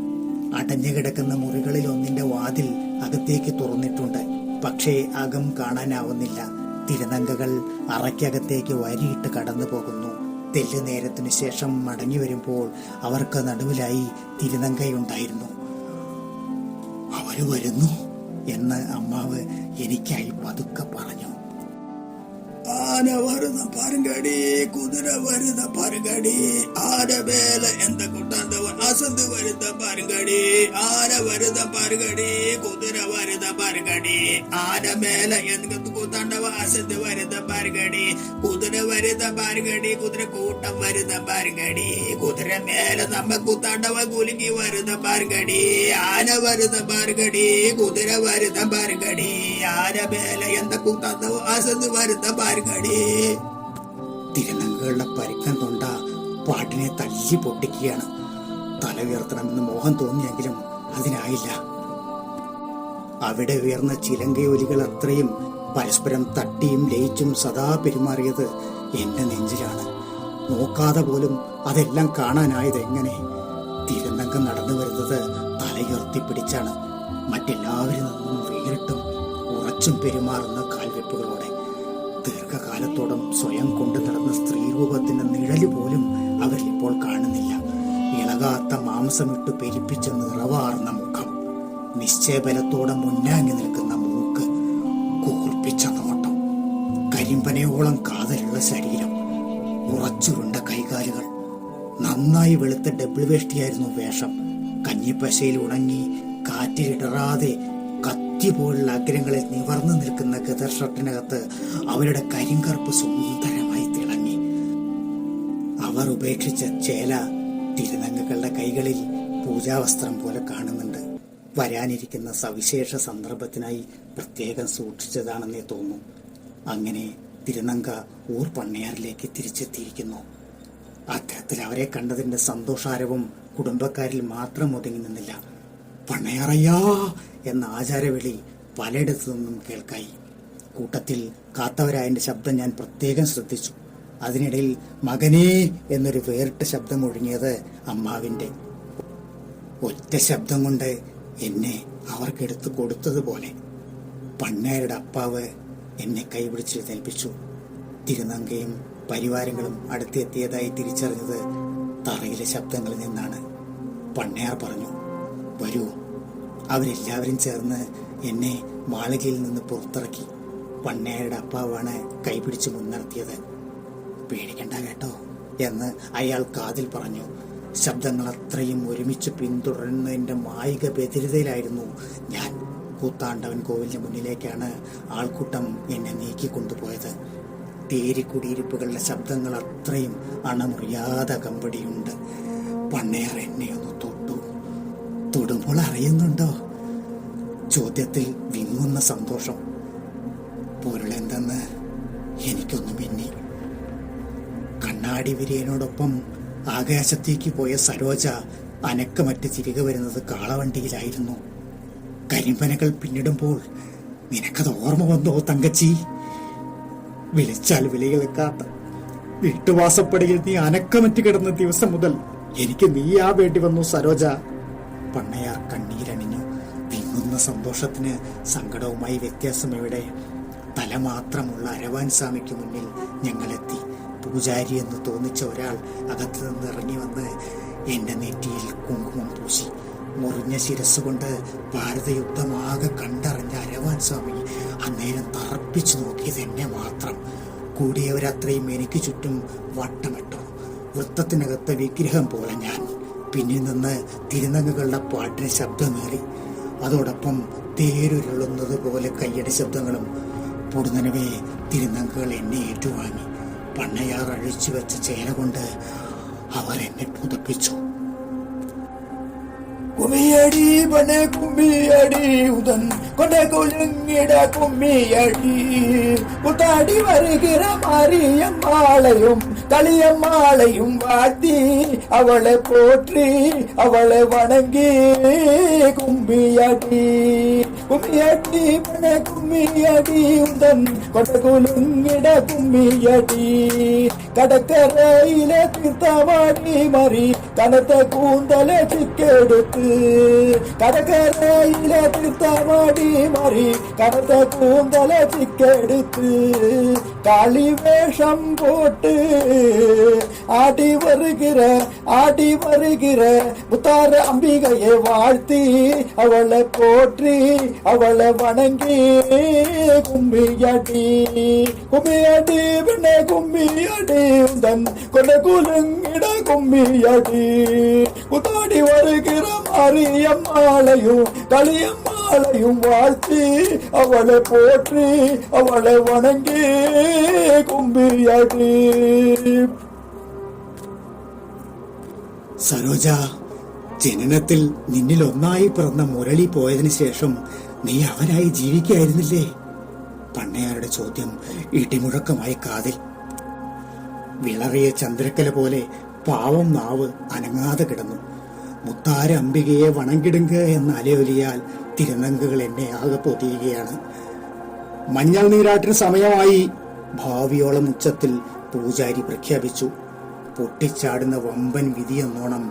അടഞ്ഞുകിടക്കുന്ന മുറികളിൽ ഒന്നിന്റെ വാതിൽ അകത്തേക്ക് തുറന്നിട്ടുണ്ട്. പക്ഷേ അകം കാണാനാവുന്നില്ല. തിരുനങ്കകൾ അറയ്ക്കകത്തേക്ക് വരിയിട്ട് കടന്നു പോകുന്നു. തെല്ലു നേരത്തിനു ശേഷം മടങ്ങി വരുമ്പോൾ അവർക്ക് നടുവിലായി തിരുനങ്കയുണ്ടായിരുന്നു. അവര് വരുന്നു എന്ന് അമ്മാവ് എനിക്കായി പതുക്കെ പറഞ്ഞു. ആന വരുന്ന പാരങ്കടി, കുതിര വരുന്ന പാരങ്കടി, ആന മേല എന്ത കൂട്ടാന്തവൻ അസന്ത് വരുന്ന പാരങ്കടി, ആന വരുന്ന പാരങ്കടി, കുതിര വരുന്ന പാരങ്കടി, ആന മേല എന്ത് കൂത്താണ്ടവ അസന്ത് വരുന്ന പാരങ്കടി, കുതിര വരുന്ന പാരങ്കടി, കുതിര കൂട്ടം വരുന്ന പാരങ്കടി, കുതിര മേല നമ്മ കൂത്താണ്ടവ കുലുങ്ങി വരുന്ന പാരങ്കടി, ആന വരുന്ന പാരങ്കടി, കുതിര വരുന്ന പാരങ്കടി, ആന മേല എന്ത കൂത്താന്തവ അസന്ത് വരുന്ന പാരങ്കടി. തിരുനങ്കകളുടെ പരിക്കൻ തൊണ്ട പാട്ടിനെ തല്ലി പൊട്ടിക്കുകയാണ്. തല ഉയർത്തണമെന്ന് മോഹം തോന്നിയെങ്കിലും അതിനായില്ല. അവിടെ ഉയർന്ന ചിലങ്കയൊലികൾ അത്രയും പരസ്പരം തട്ടിയും ലയിച്ചും സദാ പെരുമാറിയത് എന്റെ നെഞ്ചിലാണ്. നോക്കാതെ പോലും അതെല്ലാം കാണാനായത് എങ്ങനെ? തിരുനങ്കം നടന്നു വരുന്നത് തലയുയർത്തിപ്പിടിച്ചാണ്. മറ്റെല്ലാവരിൽ നിന്നും വേറിട്ടും ഉറച്ചും പെരുമാറുന്ന കാൽവെപ്പുകളോടെ. ദീർഘകാലത്തോളം സ്വയം കൊണ്ടു നടന്ന സ്ത്രീരൂപത്തിന്റെ നിഴല് പോലും അവരിൽ ഇപ്പോൾ കാണുന്നില്ല. ഇളകാത്ത മാംസമിട്ട് പെരിപ്പിച്ച നിറവാർന്ന മുഖം, നിശ്ചയബലത്തോടെ മുന്നാങ്ങി നിൽക്കുന്ന മൂക്ക്, കൂർപ്പിച്ച നോട്ടം, കരിമ്പനയോളം കാതലുള്ള ശരീരം, ഉറച്ചുരുണ്ട കൈകാലുകൾ. നന്നായി വെളുത്ത ഡബിൾ വേഷ്ടിയായിരുന്നു വേഷം. കഞ്ഞിപ്പശയിൽ ഉണങ്ങി കാറ്റിലിടറാതെ കത്തി പോലുള്ള അഗ്രങ്ങളിൽ നിവർന്നു നിൽക്കുന്ന ഗദർ ഷർട്ടിനകത്ത് അവരുടെ കരിങ്കറുപ്പ് സുന്ദരമായി തിളങ്ങി. അവർ ഉപേക്ഷിച്ച ചേല തിരുനങ്ങകളുടെ കൈകളിൽ പൂജാവസ്ത്രം പോലെ കാണുന്നുണ്ട്. വരാനിരിക്കുന്ന സവിശേഷ സന്ദർഭത്തിനായി പ്രത്യേകം സൂക്ഷിച്ചതാണെന്നേ തോന്നുന്നു. അങ്ങനെ തിരുനങ്ക ഊർ പണ്ണയാറിലേക്ക് തിരിച്ചെത്തിയിരിക്കുന്നു. അത്തരത്തിൽ അവരെ കണ്ടതിന്റെ സന്തോഷാരവും കുടുംബക്കാരിൽ മാത്രം ഒതുങ്ങി നിന്നില്ല. പണ്ണയാറയ്യാ എന്ന ആചാരവിളി പലയിടത്തു നിന്നും കേൾക്കായി. കൂട്ടത്തിൽ കാത്തവരായന്റെ ശബ്ദം ഞാൻ പ്രത്യേകം ശ്രദ്ധിച്ചു. അതിനിടയിൽ മകനേ എന്നൊരു വേറിട്ട ശബ്ദം ഒഴുങ്ങിയത് അമ്മാവിന്റെ. ഒറ്റ ശബ്ദം കൊണ്ട് എന്നെ അവർക്കെടുത്തു കൊടുത്തതുപോലെ പണ്ണയാരുടെ അപ്പാവ് എന്നെ കൈപിടിച്ചെഴുന്നേൽപ്പിച്ചു. തിരുനങ്കയും പരിവാരങ്ങളും അടുത്തെത്തിയതായി തിരിച്ചറിഞ്ഞത് തറയിലെ ശബ്ദങ്ങളിൽ നിന്നാണ്. പണ്ണയാർ പറഞ്ഞു, വരൂ. അവരെല്ലാവരും ചേർന്ന് എന്നെ മാളികയിൽ നിന്ന് പുറത്തിറക്കി. പണ്ണയാരുടെ അപ്പാവാണ് കൈപിടിച്ച് മുൻനിർത്തിയത്. പേടിക്കണ്ട കേട്ടോ എന്ന് അയാൾ കാതിൽ പറഞ്ഞു. ശബ്ദങ്ങൾ അത്രയും ഒരുമിച്ച് പിന്തുടരുന്നതിന്റെ മായിക ബദിരതയിലായിരുന്നു ഞാൻ. കൂത്താണ്ടവൻ കോവിലിന് മുന്നിലേക്കാണ് ആൾക്കൂട്ടം എന്നെ നീക്കിക്കൊണ്ടുപോയത്. തേരിക്കുടിയിരിപ്പുകളുടെ ശബ്ദങ്ങൾ അത്രയും അണമുറിയാതെ കമ്പടിയുണ്ട്. പണ്ണയാർ എന്നെ ഒന്ന് തൊടുമ്പോൾ അറിയുന്നുണ്ടോ? ചോദ്യത്തിൽ വിങ്ങുന്ന സന്തോഷം. പൊരുളെന്തെന്ന് എനിക്കൊന്നു മിന്നി. കണ്ണാടി വിരിയനോടൊപ്പം ആകാശത്തേക്ക് പോയ സരോജ അനക്കമറ്റ് തിരികെ വരുന്നത് കാളവണ്ടിയിലായിരുന്നു. കരിമ്പനകൾ പിന്നിടുമ്പോൾ നിനക്കത് ഓർമ്മ വന്നോ തങ്കച്ചി? വിളിച്ചാൽ വിളി കേൾക്കാത്ത വീട്ടുവാസപ്പടിയിൽ നീ അനക്കമറ്റ് കിടന്ന ദിവസം മുതൽ എനിക്ക് നീയാ വേണ്ടി വന്നു സരോജ. പണ്ണയാർ കണ്ണീരണിഞ്ഞു. വിങ്ങുന്ന സന്തോഷത്തിന് സങ്കടവുമായി വ്യത്യാസം എവിടെ? തല മാത്രമുള്ള അരവാൻ സ്വാമിക്ക് മുന്നിൽ ഞങ്ങളെത്തി. പൂജാരി എന്ന് തോന്നിച്ച ഒരാൾ അകത്തു നിന്ന് ഇറങ്ങി വന്ന് എന്റെ നെറ്റിയിൽ കുങ്കുമം പൂശി. മുറിഞ്ഞ ശിരസ്സുകൊണ്ട് ഭാരതയുദ്ധമാകെ കണ്ടറിഞ്ഞ അരവാൻ സ്വാമി അന്നേരം തറപ്പിച്ചു നോക്കിയത് എന്നെ മാത്രം. കൂടിയവരത്രയും എനിക്ക് ചുറ്റും വട്ടമിട്ടു. വൃത്തത്തിനകത്തെ വിഗ്രഹം പോലെ ഞാൻ. പിന്നിൽ നിന്ന് തിരുനങ്ങകളുടെ പാട്ടിന് ശബ്ദമേറി. അതോടൊപ്പം തേരുരുളുന്നത് പോലെ കയ്യടി ശബ്ദങ്ങളും. പൊടുന്നനവേ തിരുനങ്ങകൾ എന്നെ ഏറ്റുവാങ്ങി. പണ്ണയാർ അഴിച്ചു വെച്ച ചേല കൊണ്ട് അവർ എന്നെ പുതപ്പിച്ചു. കുമ്മിയടി പണ കുമ്മിയടി ഉദൻ കൊണ്ട കുലുങ്ങിട കുമ്മിയടി കുത്താടി വരുകിற മാറിയമ്മാളയും കളിയമ്മാളയും വാഴ്ത്തി അവളെ പോற்றி അവളെ വണങ്ങി കുമ്മിയടി കുമ്മിയടി പണ കുമ്മിയടി ഉദൻ കൊണ്ട കുലുങ്ങിട കുമ്മിയടി കടക്കരയിലെ തീർത്ഥവാടി മറി കനത്ത കൂന്തല ചിക്കെടുത്ത് കടക്കരയിലെ തീർത്ഥവാടി മറി കനത്ത കൂന്തല ചിക്കെടുത്ത് களிவேஷம் போட்டு ஆடி வருகிற முத்தார அம்பிகையை வாழ்த்தி அவளை போற்றி அவளை வணங்கி கும்மியடி கும்மியடி பின்ன கும்மியடி உந்தன் கொண்ட குலுங்கிட கும்மியடி குத்தாடி வருகிற மாரியம்மாளையும் களியம்மாளையும் வாழ்த்தி அவளை போற்றி அவளை வணங்கி കുമ്മിയടി. സരോജ, ജനനത്തിൽ നിന്നിൽ ഒന്നായി പിറന്ന മുരളി പോയതിനു ശേഷം നീ അവനായി ജീവിക്കായിരുന്നില്ലേ? പണ്ണയാരുടെ ചോദ്യം ഇടിമുഴക്കമായി കാതിൽ. വിളറിയ ചന്ദ്രക്കല പോലെ പാവം നാവ് അനങ്ങാതെ കിടന്നു. മുത്താര അംബികയെ വണങ്ങിടുക എന്ന അലയൊലിയാൽ തിരുനങ്കുകൾ എന്നെ ആകെ പൊതിയുകയാണ്. മഞ്ഞൾ നീരാട്ടിന് സമയമായി. ഭാവിയോളം ഉച്ചത്തിൽ പൂജാരി പ്രഖ്യാപിച്ചു. പൊട്ടിച്ചാടുന്ന വമ്പൻ വിധിയെന്നോണം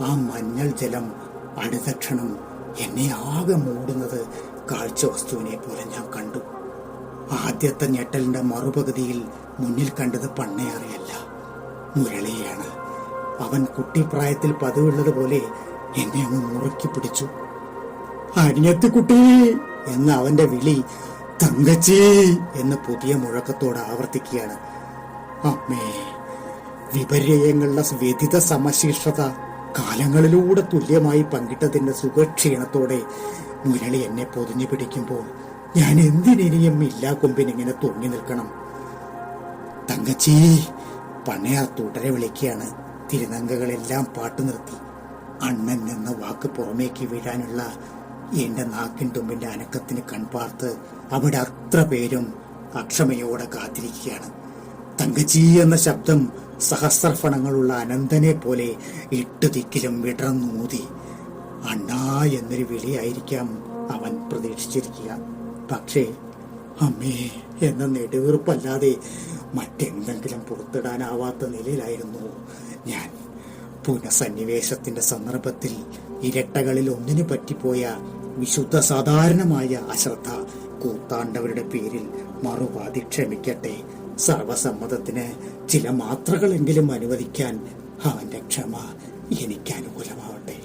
ആ മഞ്ഞൾ ജലം അടുത്ത ക്ഷണം എന്നെ ആകെ മൂടുന്നത് കാഴ്ച വസ്തുവിനെ പോലെ ഞാൻ കണ്ടു. ആദ്യത്തെ ഞെട്ടലിന്റെ മറുപകുതിയിൽ മുന്നിൽ കണ്ടത് പണ്ണയാറിയല്ല, മുരളിയാണ്. അവൻ കുട്ടിപ്രായത്തിൽ പതിവുള്ളതുപോലെ എന്നെ അങ്ങ് മുറുക്കി പിടിച്ചു. അനിയത്തി കുട്ടി എന്ന അവന്റെ വിളി തങ്കച്ചി എന്ന് പുതിയ മുഴക്കത്തോടെ ആവർത്തിക്കുകയാണ്. അമ്മേ, വിപര്യങ്ങളുടെ വ്യതിത സമശീർഷത കാലങ്ങളിലൂടെ തുല്യമായി പങ്കിട്ടതിന്റെ സുഖക്ഷീണത്തോടെ മുരളി എന്നെ പൊതിഞ്ഞു പിടിക്കുമ്പോൾ ഞാൻ എന്തിനിനിയും ഇല്ലാ കൊമ്പിനിങ്ങനെ തൂങ്ങി നിൽക്കണം? തങ്കച്ചി, പണയാർ തുടരെ വിളിക്കുകയാണ്. തിരുനങ്കകളെല്ലാം പാട്ടു നിർത്തി. അണ്ണൻ എന്ന വാക്ക് പുറമേക്ക് വീഴാനുള്ള എന്റെ നാക്കിൻ തുമ്പിന്റെ അനക്കത്തിന് കൺപാർത്ത് അവിടെ അത്ര പേരും അക്ഷമയോടെ കാത്തിരിക്കുകയാണ്. തങ്കച്ചി എന്ന ശബ്ദം സഹസ്രഫണങ്ങളുള്ള അനന്തനെ പോലെ 8 ദിക്കിലും വിടർന്നൂതി. അണ്ണാ എന്നൊരു വിളിയായിരിക്കാം അവൻ പ്രതീക്ഷിച്ചിരിക്കുക. പക്ഷേ അമ്മേ എന്ന നെടുവീർപ്പല്ലാതെ മറ്റെന്തെങ്കിലും പുറത്തിടാനാവാത്ത നിലയിലായിരുന്നു ഞാൻ. പുനഃസന്നിവേശത്തിന്റെ സന്ദർഭത്തിൽ ഇരട്ടകളിൽ ഒന്നിനു പറ്റിപ്പോയ വിശുദ്ധ സാധാരണമായ അശ്രദ്ധ കൂത്താണ്ടവരുടെ പേരിൽ മറുപാതി ക്ഷമിക്കട്ടെ. സർവസമ്മതത്തിന് ചില മാത്രകളെങ്കിലും അനുവദിക്കാൻ അവന്റെ ക്ഷമ എനിക്ക് അനുകൂലമാവട്ടെ.